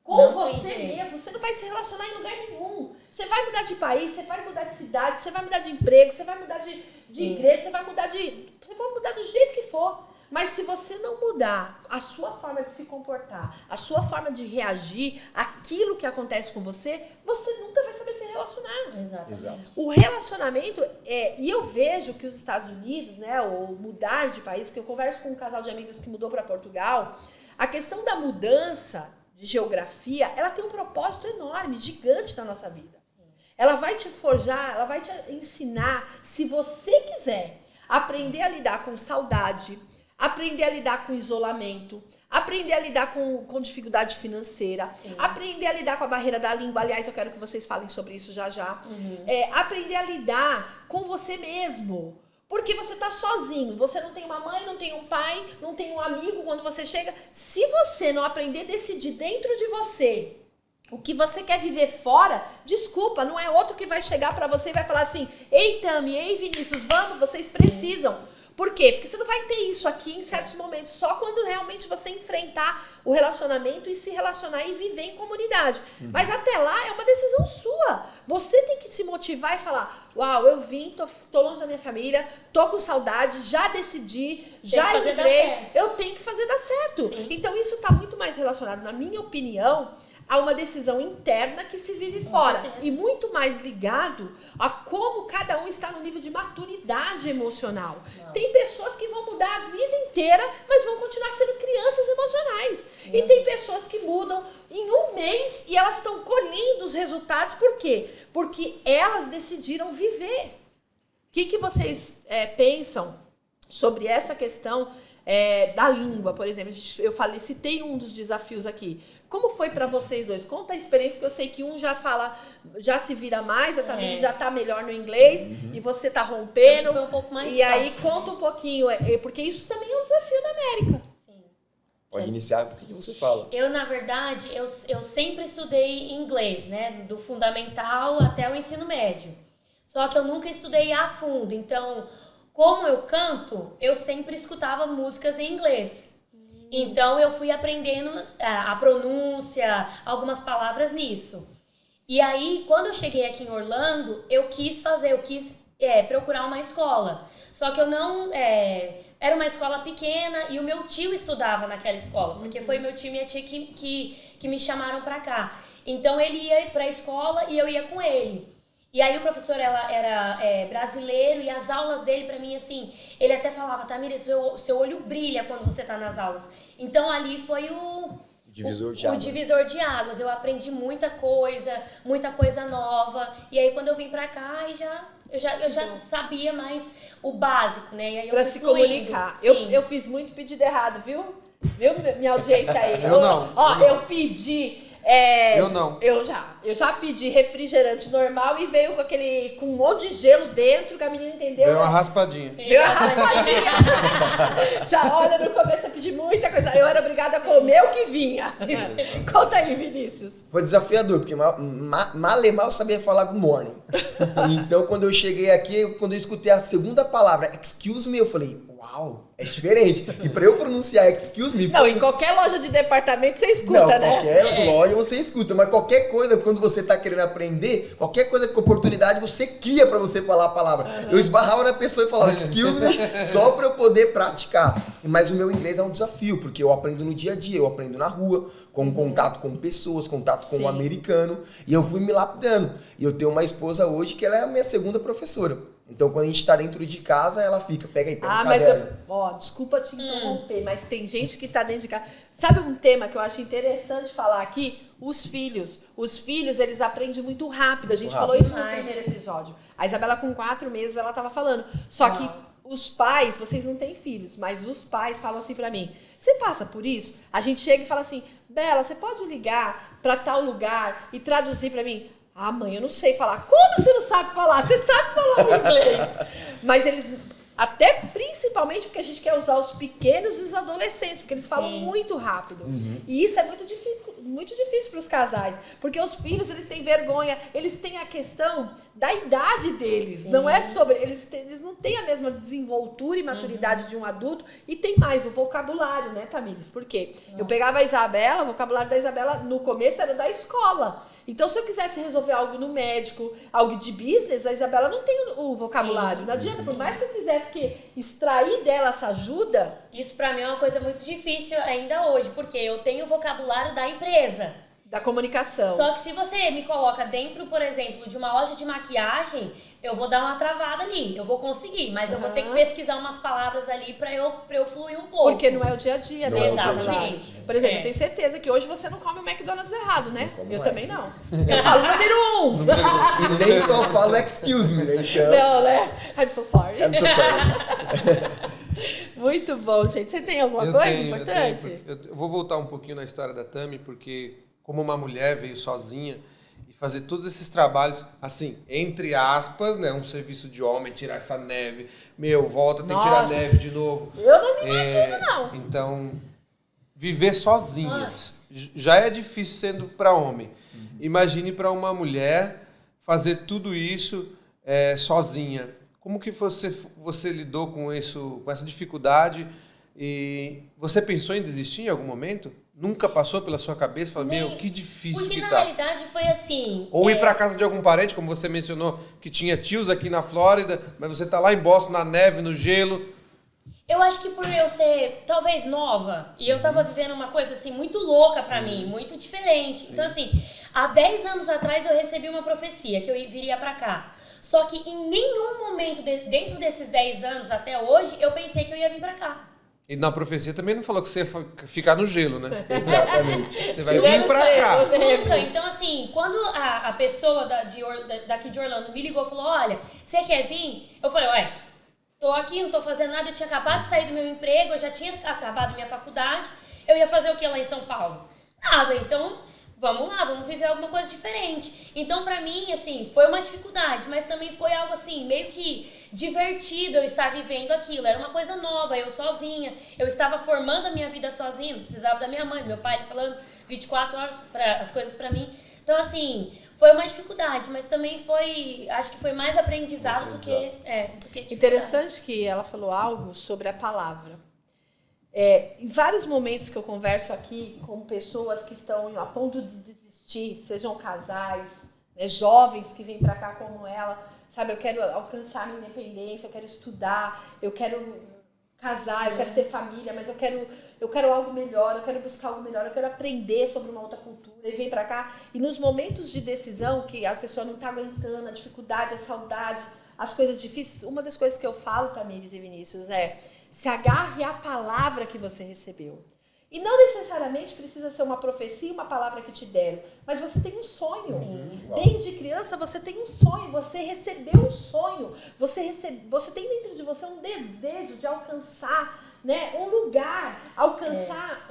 A: com
D: Não
A: você mesmo, você não vai se relacionar em lugar nenhum. Você vai mudar de país, você vai mudar de cidade, você vai mudar de emprego, você vai mudar de igreja, você vai mudar do jeito que for. Mas se você não mudar a sua forma de se comportar, a sua forma de reagir àquilo que acontece com você, você nunca vai saber se relacionar.
B: Exato.
A: O relacionamento, e eu vejo que os Estados Unidos, né, ou mudar de país, porque eu converso com um casal de amigos que mudou para Portugal, a questão da mudança de geografia, ela tem um propósito enorme, gigante na nossa vida. Ela vai te forjar, ela vai te ensinar, se você quiser, aprender a lidar com saudade, aprender a lidar com isolamento, aprender a lidar com dificuldade financeira, aprender a lidar com a barreira da língua. Aliás, eu quero que vocês falem sobre isso já. Aprender a lidar com você mesmo. Porque você está sozinho, você não tem uma mãe, não tem um pai, não tem um amigo quando você chega. Se você não aprender a decidir dentro de você o que você quer viver fora, desculpa, não é outro que vai chegar para você e vai falar assim, ei Tami, ei Vinícius, vamos, vocês precisam. Por quê? Porque você não vai ter isso aqui em certos momentos, só quando realmente você enfrentar o relacionamento e se relacionar e viver em comunidade. Mas até lá é uma decisão sua. Você tem que se motivar e falar, uau, eu vim, tô longe da minha família, tô com saudade, já decidi, já emigrei, eu tenho que fazer dar certo. Sim. Então isso está muito mais relacionado, na minha opinião, a uma decisão interna que se vive fora. E muito mais ligado a como cada um está no nível de maturidade emocional. Tem pessoas que vão mudar a vida inteira, mas vão continuar sendo crianças emocionais. E tem pessoas que mudam em um mês e elas estão colhendo os resultados. Por quê? Porque elas decidiram viver. O que vocês pensam sobre essa questão da língua, por exemplo? Eu citei um dos desafios aqui. Como foi para vocês dois? Conta a experiência, porque eu sei que um já fala, já se vira mais, a Tamires já tá melhor no inglês, e você tá rompendo.
D: Foi um pouco mais
A: e
D: fácil.
A: Aí conta um pouquinho, porque isso também é um desafio na América.
D: Sim.
B: Pode iniciar, o que você fala?
D: Eu, na verdade, eu sempre estudei inglês, né? Do fundamental até o ensino médio. Só que eu nunca estudei a fundo. Então, como eu canto, eu sempre escutava músicas em inglês. Então, eu fui aprendendo a pronúncia, algumas palavras nisso. E aí, quando eu cheguei aqui em Orlando, eu quis procurar uma escola. Só que eu não... era uma escola pequena e o meu tio estudava naquela escola. Porque foi meu tio e minha tia que me chamaram pra cá. Então, ele ia pra escola e eu ia com ele. E aí o professor era brasileiro e as aulas dele, pra mim, assim, ele até falava, Tamires, seu olho brilha quando você tá nas aulas. Então ali foi o divisor de águas. Eu aprendi muita coisa nova. E aí quando eu vim pra cá, eu já sabia mais o básico, né? E aí
A: pra se comunicar. Eu fiz muito pedido errado, viu? Minha audiência aí.
C: Eu não.
A: Eu pedi...
C: eu não.
A: Eu já pedi refrigerante normal e veio com um monte de gelo dentro, que a menina entendeu.
C: Veio uma raspadinha.
A: Olha, no começo eu pedi muita coisa. Eu era obrigada a comer o que vinha. Conta aí, Vinícius.
B: Foi desafiador, porque mal eu sabia falar good morning. Então, quando eu cheguei aqui, quando eu escutei a segunda palavra, excuse me, eu falei, uau, é diferente. E pra eu pronunciar excuse me...
A: Não, em qualquer loja de departamento você escuta, né?
B: Qualquer loja você escuta, mas qualquer coisa, quando você tá querendo aprender, qualquer coisa com oportunidade, você cria pra você falar a palavra. Eu esbarrava na pessoa e falava excuse me, só pra eu poder praticar. Mas o meu inglês é um desafio, porque eu aprendo no dia a dia, eu aprendo na rua, com contato com pessoas, contato com o americano, e eu fui me lapidando. E eu tenho uma esposa hoje que ela é a minha segunda professora. Então, quando a gente tá dentro de casa, ela pega um caderno.
A: Desculpa te interromper, mas tem gente que tá dentro de casa. Sabe um tema que eu acho interessante falar aqui? Os filhos. Os filhos, eles aprendem muito rápido. A gente falou isso no primeiro episódio. A Isabela, com 4 meses, ela tava falando. Só que os pais, vocês não têm filhos, mas os pais falam assim pra mim, você passa por isso? A gente chega e fala assim, Bela, você pode ligar pra tal lugar e traduzir pra mim? Ah, mãe, eu não sei falar. Como você não sabe falar? Você sabe falar o inglês. Mas eles, até principalmente porque a gente quer usar os pequenos e os adolescentes, porque eles falam muito rápido. E isso é muito difícil para os casais, porque os filhos, eles têm vergonha, eles têm a questão da idade deles. Não é sobre... Eles não têm a mesma desenvoltura e maturidade de um adulto, e tem mais o vocabulário, né, Tamires? Por quê? Eu pegava a Isabela, o vocabulário da Isabela, no começo era da escola. Então, se eu quisesse resolver algo no médico, algo de business, a Isabela não tem o vocabulário. Não adianta, por mais que eu quisesse extrair dela essa ajuda...
D: Isso pra mim é uma coisa muito difícil ainda hoje, porque eu tenho o vocabulário da empresa.
A: Da comunicação.
D: Só que se você me coloca dentro, por exemplo, de uma loja de maquiagem, eu vou dar uma travada ali. Eu vou conseguir, mas eu vou ter que pesquisar umas palavras ali pra eu fluir um pouco.
A: Porque não é o dia a dia, né?
D: Exatamente.
A: Por exemplo, eu tenho certeza que hoje você não come o McDonald's errado, né? Eu também não. Eu falo número 1.
B: E nem só falo excuse me, né? Então...
A: Não, né? I'm so sorry.
B: I'm so sorry.
A: Muito bom, gente. Você tem alguma coisa importante?
C: Eu vou voltar um pouquinho na história da Tami, porque como uma mulher veio sozinha e fazer todos esses trabalhos, assim, entre aspas, né? Um serviço de homem, tirar essa neve. Volta, tem que tirar neve de novo.
A: Eu não me imagino, não.
C: Então, viver sozinha já é difícil sendo para homem. Imagine para uma mulher fazer tudo isso sozinha. Como que você lidou com isso, com essa dificuldade? E você pensou em desistir em algum momento? Nunca passou pela sua cabeça? Falou, meu, que difícil
D: porque
C: que
D: na
C: tá.
D: realidade foi assim...
C: Ou ir para casa de algum parente, como você mencionou, que tinha tios aqui na Flórida, mas você tá lá em Boston, na neve, no gelo.
D: Eu acho que por eu ser, talvez, nova, e eu tava vivendo uma coisa, assim, muito louca pra mim, muito diferente.
C: Sim.
D: Então, assim, há 10 anos atrás eu recebi uma profecia, que eu viria pra cá. Só que em nenhum momento, dentro desses 10 anos até hoje, eu pensei que eu ia vir pra cá.
C: E na profecia também não falou que você ia ficar no gelo, né?
B: Exatamente.
C: Você vai vir pra cá.
D: Nunca. Então, assim, quando a pessoa daqui de Orlando me ligou e falou, olha, você quer vir? Eu falei, ué, tô aqui, não tô fazendo nada, eu tinha acabado de sair do meu emprego, eu já tinha acabado minha faculdade, eu ia fazer o que lá em São Paulo? Nada, então vamos lá, vamos viver alguma coisa diferente. Então, pra mim, assim, foi uma dificuldade, mas também foi algo, assim, meio que divertido eu estar vivendo aquilo. Era uma coisa nova, eu sozinha, eu estava formando a minha vida sozinha, não precisava da minha mãe, do meu pai falando 24 horas as coisas pra mim. Então, assim, foi uma dificuldade, mas também foi, acho que foi mais aprendizado do que dificuldade.
A: Interessante que ela falou algo sobre a palavra. Em vários momentos que eu converso aqui com pessoas que estão a ponto de desistir, sejam casais, né, jovens que vêm para cá como ela, sabe, eu quero alcançar a minha independência, eu quero estudar, eu quero casar, eu quero ter família, mas eu quero algo melhor, eu quero buscar algo melhor, eu quero aprender sobre uma outra cultura, e vem pra cá. E nos momentos de decisão, que a pessoa não tá aguentando, a dificuldade, a saudade, as coisas difíceis, uma das coisas que eu falo, Tamires e Vinícius, é se agarre à palavra que você recebeu. E não necessariamente precisa ser uma profecia, uma palavra que te deram, mas você tem um sonho.
D: Sim.
A: Desde criança você tem um sonho, você recebeu um sonho, você tem dentro de você um desejo de alcançar, né, um lugar, alcançar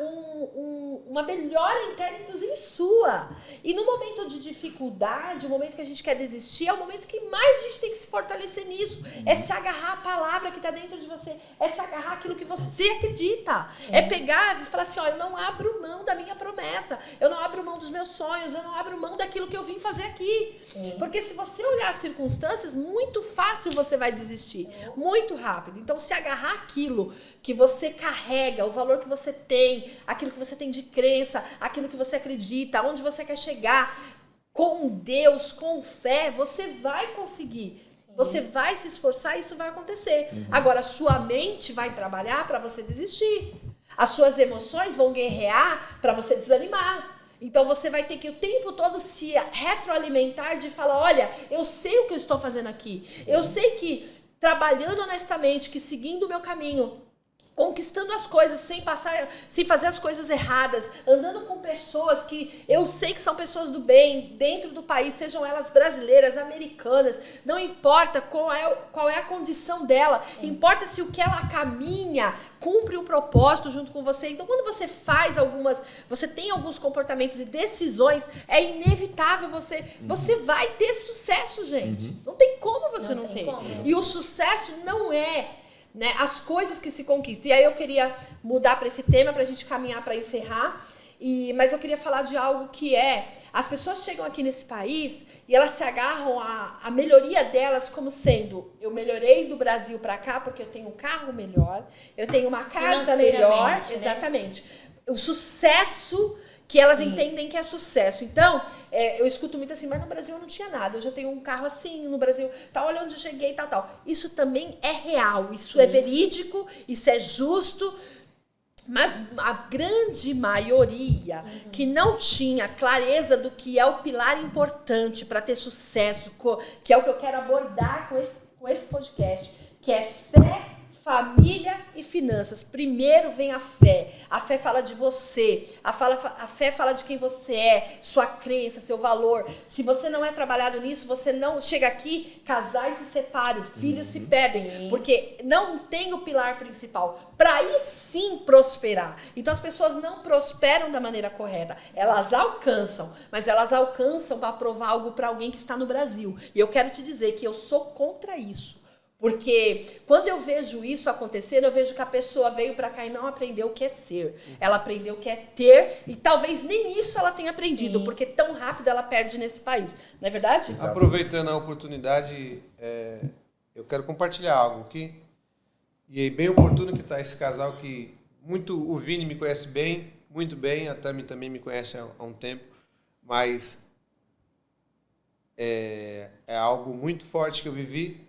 A: uma melhora interna, inclusive sua. E no momento de dificuldade, o momento que a gente quer desistir, é o momento que mais a gente tem que se fortalecer nisso. É se agarrar à palavra que está dentro de você, é se agarrar àquilo que você acredita. É pegar e falar assim, ó, eu não abro mão da minha promessa, eu não abro mão dos meus sonhos, eu não abro mão daquilo que eu vim fazer aqui. Porque se você olhar as circunstâncias, muito fácil você vai desistir, muito rápido. Então, se agarrar àquilo que você carrega, o valor que você tem, aquilo que você tem de crença, aquilo que você acredita, onde você quer chegar, com Deus, com fé, você vai conseguir. Sim. Você vai se esforçar e isso vai acontecer. Agora, a sua mente vai trabalhar para você desistir. As suas emoções vão guerrear para você desanimar. Então, você vai ter que o tempo todo se retroalimentar de falar, olha, eu sei o que eu estou fazendo aqui. Eu sei que trabalhando honestamente, que seguindo o meu caminho, conquistando as coisas sem fazer as coisas erradas, andando com pessoas que eu sei que são pessoas do bem dentro do país, sejam elas brasileiras, americanas, não importa qual é a condição dela, importa se o que ela caminha cumpre um propósito junto com você. Então, quando você você tem alguns comportamentos e decisões, é inevitável você vai ter sucesso, gente. Não tem como você não ter. E o sucesso não é, né, as coisas que se conquistam. E aí eu queria mudar para esse tema, para a gente caminhar para encerrar. Mas eu queria falar de algo que as pessoas chegam aqui nesse país e elas se agarram à melhoria delas como sendo, eu melhorei do Brasil para cá porque eu tenho um carro melhor, eu tenho uma casa melhor, né? Exatamente. O sucesso que elas entendem que é sucesso. Então, eu escuto muito assim, mas no Brasil eu não tinha nada, eu já tenho um carro assim, no Brasil, olha onde eu cheguei, tal. Isso também é real, isso é verídico, isso é justo, mas a grande maioria que não tinha clareza do que é o pilar importante para ter sucesso, que é o que eu quero abordar com esse podcast, que é fé, família e finanças. Primeiro vem a fé. A fé fala de você. A fé fala de quem você é, sua crença, seu valor. Se você não é trabalhado nisso, você não chega aqui, casais se separam, filhos se perdem, porque não tem o pilar principal. Para aí sim prosperar. Então as pessoas não prosperam da maneira correta. Elas alcançam, mas elas alcançam para provar algo para alguém que está no Brasil. E eu quero te dizer que eu sou contra isso. Porque quando eu vejo isso acontecendo, eu vejo que a pessoa veio pra cá e não aprendeu o que é ser. Ela aprendeu o que é ter e talvez nem isso ela tenha aprendido, porque tão rápido ela perde nesse país. Não é verdade?
C: Aproveitando a oportunidade, eu quero compartilhar algo aqui. E é bem oportuno que está esse casal que o Vini me conhece bem, muito bem, a Tami também me conhece há um tempo, mas é algo muito forte que eu vivi,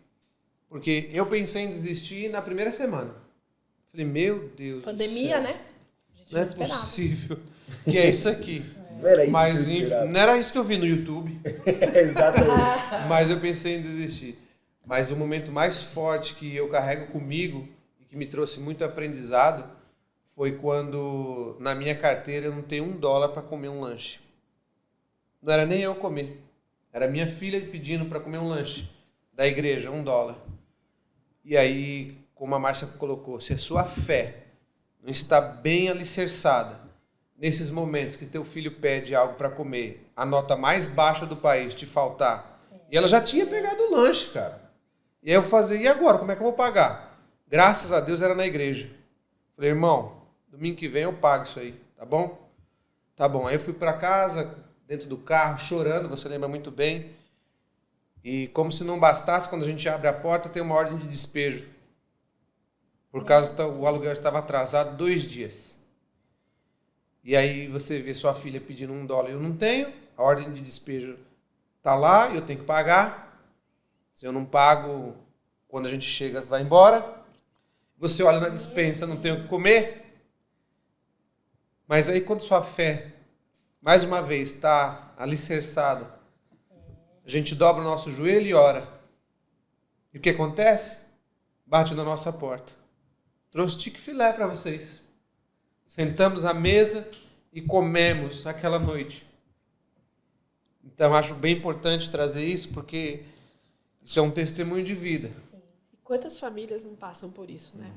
C: porque eu pensei em desistir na primeira semana. Falei, meu Deus
A: Pandemia,
C: do céu,
A: né? A gente
C: não é
A: esperava.
C: possível que é isso aqui.
B: Não era isso
C: Mas
B: que eu
C: enfim,
B: esperava.
C: não era isso que eu vi no YouTube,
B: Exatamente.
C: mas eu pensei em desistir. Mas o momento mais forte que eu carrego comigo e que me trouxe muito aprendizado foi quando na minha carteira eu não tenho $1 para comer um lanche. Não era nem eu comer, era minha filha pedindo para comer um lanche da igreja, $1. E aí, como a Márcia colocou, se a sua fé não está bem alicerçada, nesses momentos que teu filho pede algo para comer, a nota mais baixa do país te faltar, e ela já tinha pegado o lanche, cara. E aí eu fazia, e agora, como é que eu vou pagar? Graças a Deus era na igreja. Falei, irmão, domingo que vem eu pago isso aí, tá bom? Tá bom. Aí eu fui para casa, dentro do carro, chorando, você lembra muito bem. E como se não bastasse, quando a gente abre a porta, tem uma ordem de despejo. Por causa o aluguel estava atrasado 2 dias. E aí você vê sua filha pedindo $1, eu não tenho, a ordem de despejo tá lá, eu tenho que pagar. Se eu não pago, quando a gente chega, vai embora. Você olha na despensa, não tem o que comer. Mas aí quando sua fé, mais uma vez, está alicerçada, a gente dobra o nosso joelho e ora. E o que acontece? Bate na nossa porta. Trouxe tique-filé para vocês. Sentamos à mesa e comemos aquela noite. Então, acho bem importante trazer isso, porque isso é um testemunho de vida.
D: Sim.
A: E quantas famílias não passam por isso, né?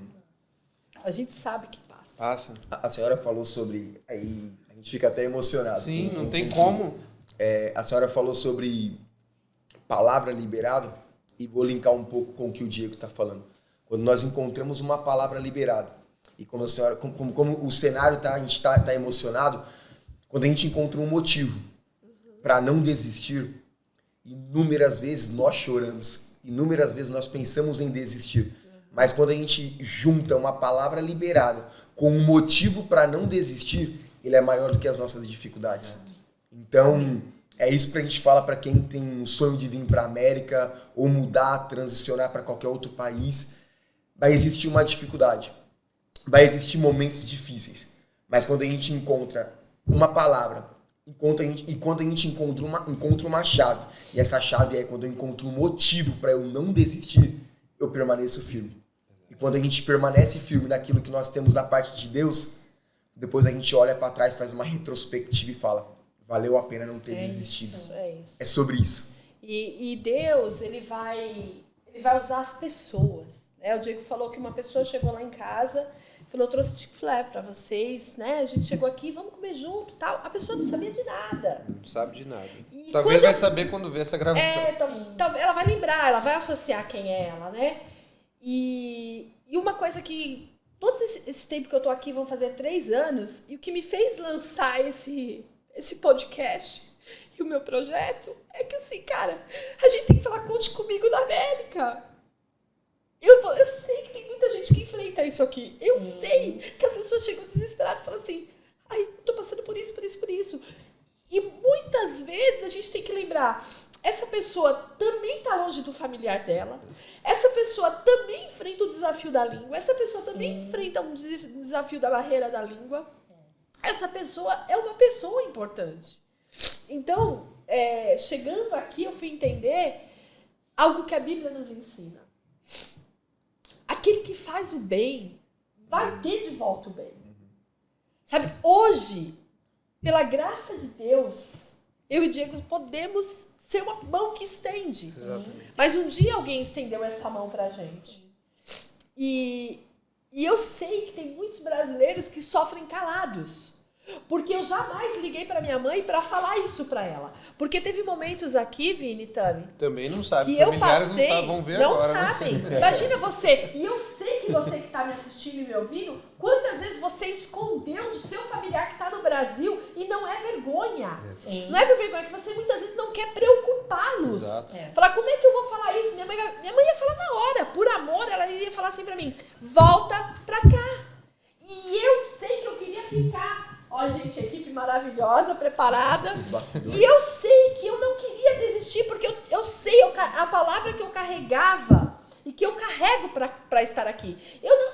A: A gente sabe que passa.
C: Passa.
B: A senhora falou sobre... Aí a gente fica até emocionado.
C: Sim, não tem como.
B: A senhora falou sobre palavra liberada e vou linkar um pouco com o que o Diego está falando. Quando nós encontramos uma palavra liberada e quando a senhora, como o cenário a gente está emocionado, quando a gente encontra um motivo para não desistir, inúmeras vezes nós choramos, inúmeras vezes nós pensamos em desistir. Mas quando a gente junta uma palavra liberada com um motivo para não desistir, ele é maior do que as nossas dificuldades. Então, é isso que a gente fala para quem tem um sonho de vir para a América ou mudar, transicionar para qualquer outro país. Vai existir uma dificuldade, vai existir momentos difíceis. Mas quando a gente encontra uma palavra, e quando a gente encontra uma chave, e essa chave é quando eu encontro um motivo para eu não desistir, eu permaneço firme. E quando a gente permanece firme naquilo que nós temos da parte de Deus, depois a gente olha para trás, faz uma retrospectiva e fala, valeu a pena não ter desistido.
A: Isso.
B: É sobre isso.
A: E Deus, ele vai usar as pessoas. Né? O Diego falou que uma pessoa chegou lá em casa, falou, eu trouxe tique-filé para vocês, né? A gente chegou aqui, vamos comer junto, tal. A pessoa não sabia de nada.
C: Não sabe de nada.
A: E
C: Talvez vai saber quando ver essa gravação.
A: Ela vai lembrar, ela vai associar quem é ela, né? E uma coisa que todo esse tempo que eu tô aqui, vão fazer 3 anos, e o que me fez lançar esse podcast e o meu projeto é que, assim, cara, a gente tem que falar, conte comigo na América. Eu sei que tem muita gente que enfrenta isso aqui. Eu sei que as pessoas chegam desesperadas e falam assim, ai, tô passando por isso, por isso, por isso. E muitas vezes a gente tem que lembrar, essa pessoa também está longe do familiar dela, essa pessoa também enfrenta o desafio da língua, essa pessoa também enfrenta um desafio da barreira da língua. Essa pessoa é uma pessoa importante. Então, chegando aqui, eu fui entender algo que a Bíblia nos ensina. Aquele que faz o bem vai ter de volta o bem. Sabe, hoje, pela graça de Deus, eu e Diego podemos ser uma mão que estende.
C: Exatamente.
A: Mas um dia alguém estendeu essa mão pra gente. E eu sei que tem muitos brasileiros que sofrem calados. Porque eu jamais liguei pra minha mãe pra falar isso pra ela. Porque teve momentos aqui, Vini e Tami,
C: Também não sabe.
A: que eu
C: Familiares
A: passei,
C: não sabem, vão ver
A: não
C: agora.
A: sabem.
C: Né?
A: Imagina você, e eu sei que você que está me assistindo e me ouvindo, quantas vezes você escondeu do seu familiar que está no Brasil e não é vergonha.
D: Sim.
A: Não é por vergonha, que você muitas vezes não quer preocupá-los.
B: Exato.
A: Falar, como é que eu vou falar isso? Minha mãe ia falar na hora, por amor, ela iria falar assim pra mim, volta pra cá. E eu sei que eu queria ficar. Ó, gente, equipe maravilhosa, preparada. E eu sei que eu não queria desistir, porque eu sei a palavra que eu carregava e que eu carrego para estar aqui.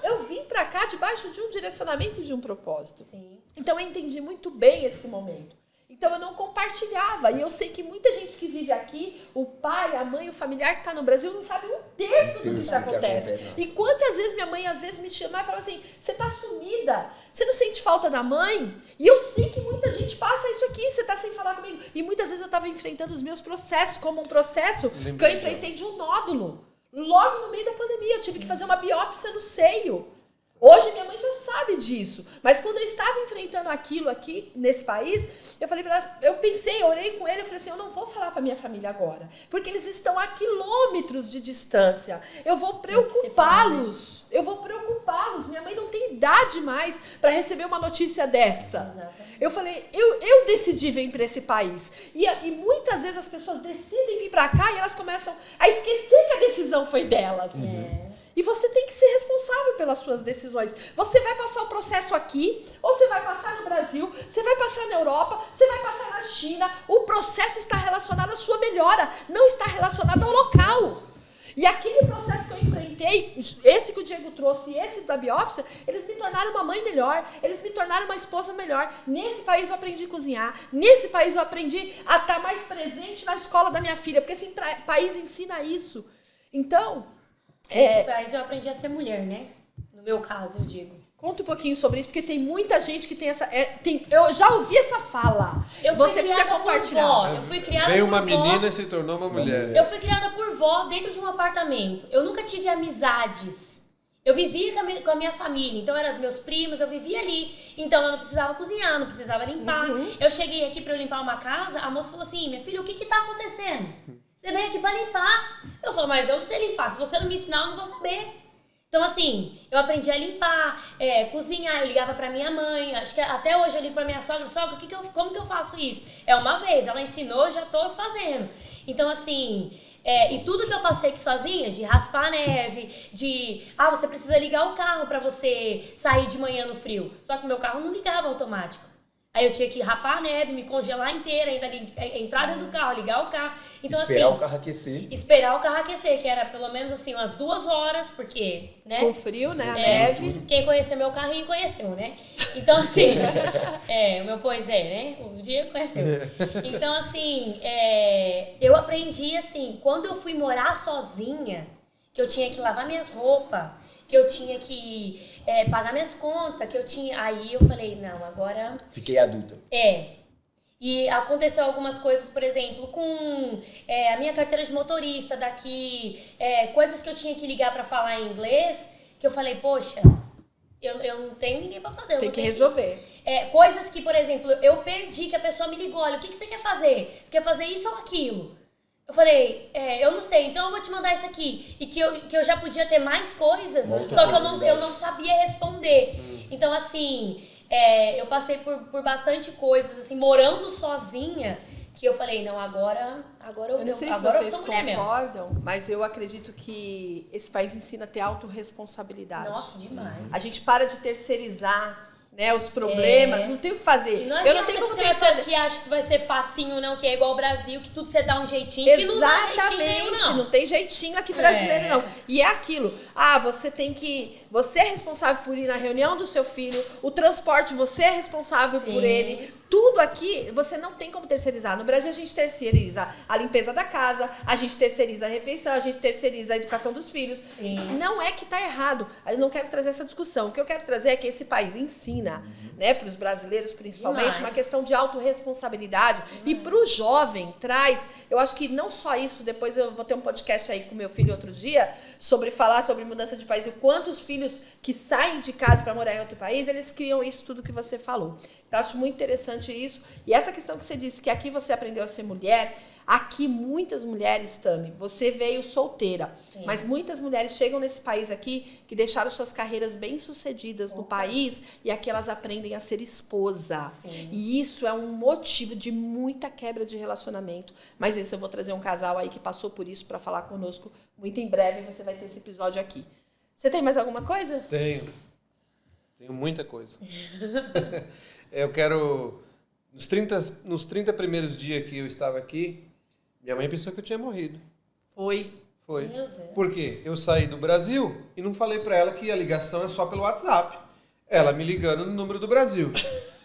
A: Eu vim para cá debaixo de um direcionamento e de um propósito.
D: Sim.
A: Então eu entendi muito bem esse momento. Então eu não compartilhava. E eu sei que muita gente que vive aqui, o pai, a mãe, o familiar que está no Brasil, não sabe um terço do que isso acontece. E quantas vezes minha mãe às vezes me chama e fala assim, você tá sumida, você não sente falta da mãe? E eu sei que muita gente passa isso aqui, você tá sem falar comigo. E muitas vezes eu estava enfrentando os meus processos, como um processo que eu enfrentei de um nódulo. Logo no meio da pandemia, eu tive que fazer uma biópsia no seio. Hoje minha mãe já sabe disso, mas quando eu estava enfrentando aquilo aqui nesse país, eu falei para ela, eu pensei, eu orei com ele, eu falei assim, eu não vou falar para minha família agora, porque eles estão a quilômetros de distância. Eu vou preocupá-los. Minha mãe não tem idade mais para receber uma notícia dessa.
D: Exatamente.
A: Eu falei, eu decidi vir para esse país. E muitas vezes as pessoas decidem vir para cá e elas começam a esquecer que a decisão foi delas. E você tem que ser responsável pelas suas decisões. Você vai passar o processo aqui, ou você vai passar no Brasil, você vai passar na Europa, você vai passar na China. O processo está relacionado à sua melhora, não está relacionado ao local. E aquele processo que eu enfrentei, esse que o Diego trouxe e esse da biópsia, eles me tornaram uma mãe melhor, eles me tornaram uma esposa melhor. Nesse país eu aprendi a cozinhar, nesse país eu aprendi a estar mais presente na escola da minha filha, porque esse país ensina isso. Então...
D: Nesse país eu aprendi a ser mulher, né? No meu caso, eu digo.
A: Conta um pouquinho sobre isso, porque tem muita gente que tem essa... eu já ouvi essa fala. Você precisa compartilhar.
D: Eu fui criada
C: Veio
D: por
C: uma
D: vó.
C: menina e se tornou uma mulher.
D: Eu fui criada por vó dentro de um apartamento. Eu nunca tive amizades. Eu vivia com a minha família. Então eram os meus primos, eu vivia ali. Então eu não precisava cozinhar, não precisava limpar. Eu cheguei aqui pra eu limpar uma casa, a moça falou assim, minha filha, o que tá acontecendo? Você veio aqui pra limpar. Eu falo, mas eu não sei limpar. Se você não me ensinar, eu não vou saber. Então, assim, eu aprendi a limpar, cozinhar. Eu ligava pra minha mãe. Acho que até hoje eu ligo pra minha sogra. Sogra, como que eu faço isso? Uma vez. Ela ensinou, eu já tô fazendo. Então, assim... e tudo que eu passei aqui sozinha, de raspar a neve, de... você precisa ligar o carro pra você sair de manhã no frio. Só que o meu carro não ligava automático. Aí eu tinha que rapar a neve, me congelar inteira, ainda entrar dentro do carro, ligar o carro. Então,
B: esperar
D: assim,
B: o carro aquecer.
D: Esperar o carro aquecer, que era pelo menos assim, umas 2 horas, porque, né?
A: Com frio, né? A neve.
D: Quem conheceu meu carrinho conheceu, né? Então, assim, o meu pois né? O Diego conheceu. Então, assim, eu aprendi, assim, quando eu fui morar sozinha, que eu tinha que lavar minhas roupas, que eu tinha que pagar minhas contas, que eu tinha... Aí eu falei, não, agora...
B: Fiquei adulta.
D: E aconteceu algumas coisas, por exemplo, com a minha carteira de motorista daqui, coisas que eu tinha que ligar pra falar em inglês, que eu falei, poxa, eu não tenho ninguém pra fazer.
A: Tem que resolver.
D: Coisas que, por exemplo, eu perdi, que a pessoa me ligou, olha, o que você quer fazer? Você quer fazer isso ou aquilo? Eu falei, eu não sei, então eu vou te mandar isso aqui. E que eu já podia ter mais coisas, só que eu não sabia responder. Então, assim, eu passei por bastante coisas, assim, morando sozinha, que eu falei, não, agora
A: eu não sei se
D: agora
A: vocês concordam, mas eu acredito que esse país ensina a ter autorresponsabilidade.
D: Nossa, demais.
A: A gente para de terceirizar, né, os problemas, não tem o que fazer.
D: E não
A: eu não tenho como terceirizar.
D: Que acha que vai ser facinho, não, que é igual ao Brasil, que tudo você dá um jeitinho, que não dá jeitinho nenhum,
A: não tem jeitinho aqui brasileiro, não. E é aquilo, você é responsável por ir na reunião do seu filho, o transporte, você é responsável por ele. Tudo aqui, você não tem como terceirizar. No Brasil, a gente terceiriza a limpeza da casa, a gente terceiriza a refeição, a gente terceiriza a educação dos filhos.
D: Sim.
A: Não é que tá errado. Eu não quero trazer essa discussão. O que eu quero trazer é que esse país ensina, né, para os brasileiros, principalmente, uma questão de autorresponsabilidade. E para o jovem, traz... Eu acho que não só isso, depois eu vou ter um podcast aí com meu filho outro dia, falar sobre mudança de país, e quantos filhos que saem de casa para morar em outro país, eles criam isso tudo que você falou. Então, acho muito interessante isso. E essa questão que você disse, que aqui você aprendeu a ser mulher, Aqui, muitas mulheres, Tami, você veio solteira,
D: Sim.
A: mas muitas mulheres chegam nesse país aqui que deixaram suas carreiras bem-sucedidas no país e aqui elas aprendem a ser esposa.
D: Sim.
A: E isso é um motivo de muita quebra de relacionamento. Mas isso eu vou trazer um casal aí que passou por isso para falar conosco muito em breve. Você vai ter esse episódio aqui. Você tem mais alguma coisa?
C: Tenho muita coisa. Eu quero... Nos 30 primeiros dias que eu estava aqui, minha mãe pensou que eu tinha morrido.
A: Foi.
D: Meu Deus.
C: Por quê? Eu saí do Brasil e não falei para ela que a ligação é só pelo WhatsApp. Ela me ligando no número do Brasil.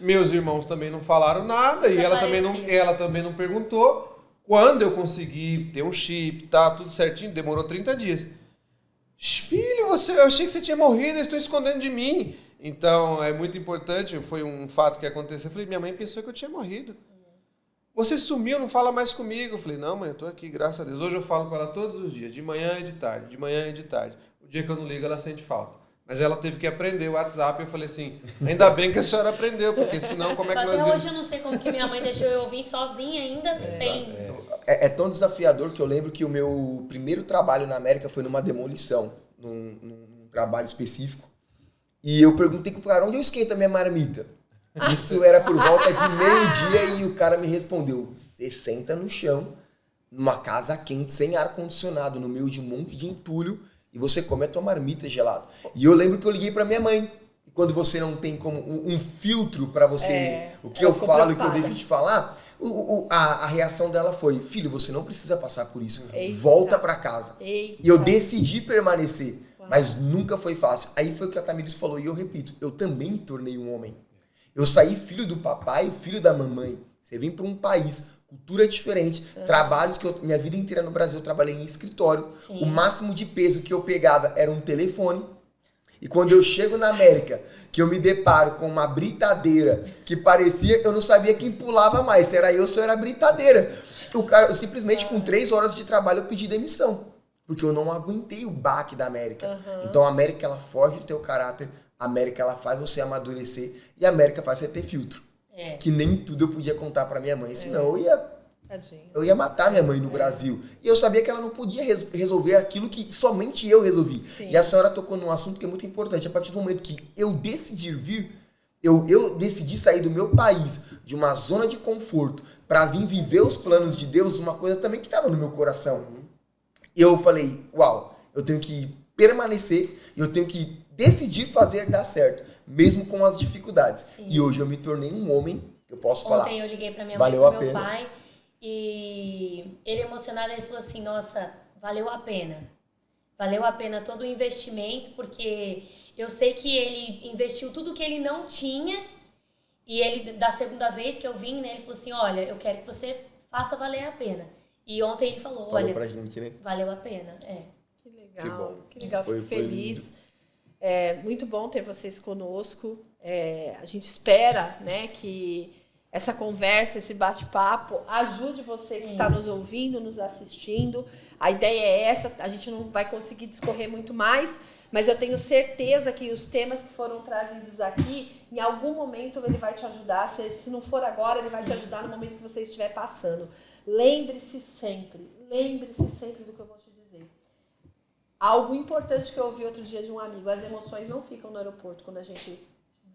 C: Meus irmãos também não falaram nada e ela também não perguntou. Quando eu consegui ter um chip, tá tudo certinho, demorou 30 dias. Filho, eu achei que você tinha morrido, eu estou escondendo de mim. Então, é muito importante, foi um fato que aconteceu. Eu falei, minha mãe pensou que eu tinha morrido. Você sumiu, não fala mais comigo. Eu falei, não, mãe, eu tô aqui, graças a Deus. Hoje eu falo com ela todos os dias, de manhã e de tarde, de manhã e de tarde. O dia que eu não ligo, ela sente falta. Mas ela teve que aprender o WhatsApp. Eu falei assim, ainda bem que a senhora aprendeu, porque senão como é que nós
D: Até
C: íamos...
D: hoje eu não sei como que minha mãe deixou eu vir sozinha ainda, sem...
B: É tão desafiador que eu lembro que o meu primeiro trabalho na América foi numa demolição, num trabalho específico. E eu perguntei pro cara, onde eu esquento a minha marmita? Isso era por volta de meio-dia e o cara me respondeu, você senta no chão, numa casa quente, sem ar-condicionado, no meio de um monte de entulho, e você come a tua marmita gelada. E eu lembro que eu liguei pra minha mãe. E quando você não tem como um filtro pra você, o que eu falo e o que eu deixo de falar, a reação dela foi, filho, você não precisa passar por isso.
A: Eita.
B: Volta pra casa.
A: Eita.
B: E eu decidi permanecer. Mas nunca foi fácil. Aí foi o que a Tamiris falou, e eu repito, eu também me tornei um homem. Eu saí filho do papai, filho da mamãe. Você vem para um país, cultura diferente, trabalhos que minha vida inteira no Brasil eu trabalhei em escritório.
D: Sim.
B: O máximo de peso que eu pegava era um telefone. E quando eu chego na América, que eu me deparo com uma britadeira que parecia, eu não sabia quem pulava mais, se era eu ou se era a britadeira. Eu simplesmente com 3 horas de trabalho eu pedi demissão. Porque eu não aguentei o baque da América. Então a América, ela forja o teu caráter. A América, ela faz você amadurecer. E a América faz você ter filtro. Que nem tudo eu podia contar pra minha mãe. Senão eu ia matar minha mãe no Brasil. E eu sabia que ela não podia resolver aquilo que somente eu resolvi.
A: Sim.
B: E a senhora tocou num assunto que é muito importante. A partir do momento que eu decidi vir, eu decidi sair do meu país, de uma zona de conforto, pra vir viver os planos de Deus, uma coisa também que estava no meu coração. E eu falei, uau, eu tenho que permanecer, eu tenho que decidir fazer dar certo, mesmo com as dificuldades.
D: Sim.
B: E hoje eu me tornei um homem, eu posso falar.
D: Ontem eu liguei pra minha
B: Valeu
D: mãe
B: a
D: e pro meu
B: pena.
D: pai e ele emocionado, ele falou assim, nossa, valeu a pena. Valeu a pena todo o investimento, porque eu sei que ele investiu tudo que ele não tinha e ele, da segunda vez que eu vim, né, ele falou assim, olha, eu quero que você faça valer a pena. E ontem ele falou, olha,
B: pra gente, né?
D: valeu a pena,
A: Que legal,
B: Que bom.
A: que legal, fico
B: Foi
A: feliz. É muito bom ter vocês conosco. A gente espera, né, que essa conversa, esse bate-papo ajude você que está nos ouvindo, nos assistindo. A ideia é essa, a gente não vai conseguir discorrer muito mais, mas eu tenho certeza que os temas que foram trazidos aqui, em algum momento ele vai te ajudar. Se não for agora, ele vai te ajudar no momento que você estiver passando. Lembre-se sempre do que eu vou te dizer. Algo importante que eu ouvi outro dia de um amigo, as emoções não ficam no aeroporto quando a gente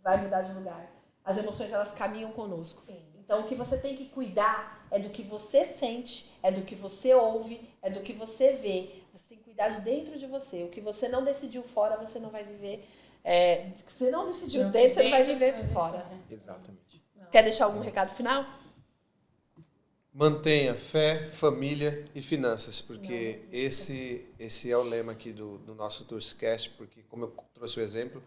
A: vai mudar de lugar. As emoções, elas caminham conosco.
D: Sim.
A: Então, o que você tem que cuidar é do que você sente, é do que você ouve, é do que você vê. Você tem que cuidar de dentro de você. O que você não decidiu fora, você não vai viver. O que você não decidiu dentro, você não vai viver fora.
B: Exatamente.
A: Quer deixar algum recado final?
C: Mantenha fé, família e finanças, porque esse é o lema aqui do nosso Tourscast, porque como eu trouxe o exemplo,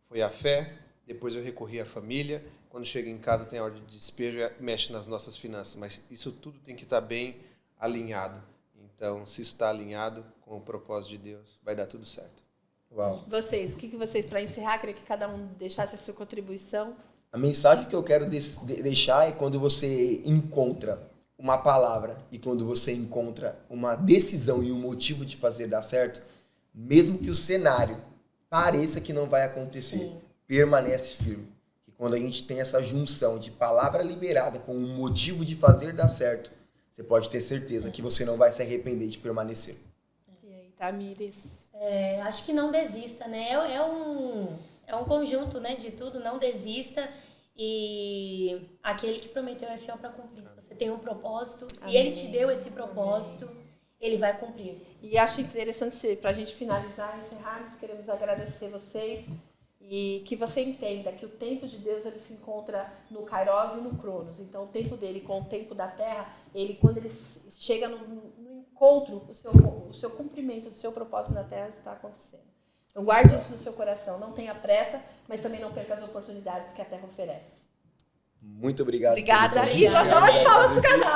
C: foi a fé, depois eu recorri à família, quando chega em casa tem a hora de despejo e mexe nas nossas finanças, mas isso tudo tem que estar bem alinhado. Então, se isso está alinhado com o propósito de Deus, vai dar tudo certo.
B: Uau.
A: Vocês, o que vocês, para encerrar, queria que cada um deixasse a sua contribuição.
B: A mensagem que eu quero deixar é quando você encontra uma palavra e quando você encontra uma decisão e um motivo de fazer dar certo, mesmo que o cenário pareça que não vai acontecer, permanece firme. E quando a gente tem essa junção de palavra liberada com um motivo de fazer dar certo, você pode ter certeza que você não vai se arrepender de permanecer.
A: E aí, Tamires?
D: Acho que não desista, né? É um conjunto, né, de tudo, não desista. E aquele que prometeu é fiel para cumprir. Se você tem um propósito, se ele te deu esse propósito, ele vai cumprir.
A: E acho interessante, para a gente finalizar, encerrarmos, queremos agradecer vocês e que você entenda que o tempo de Deus ele se encontra no Kairos e no Cronos. Então, o tempo dele com o tempo da Terra, quando ele chega no encontro, o seu cumprimento do seu propósito na Terra está acontecendo. Então, guarde isso no seu coração. Não tenha pressa, mas também não perca as oportunidades que a Terra oferece.
B: Muito obrigado.
A: Obrigada. E já salva de palmas pro casal.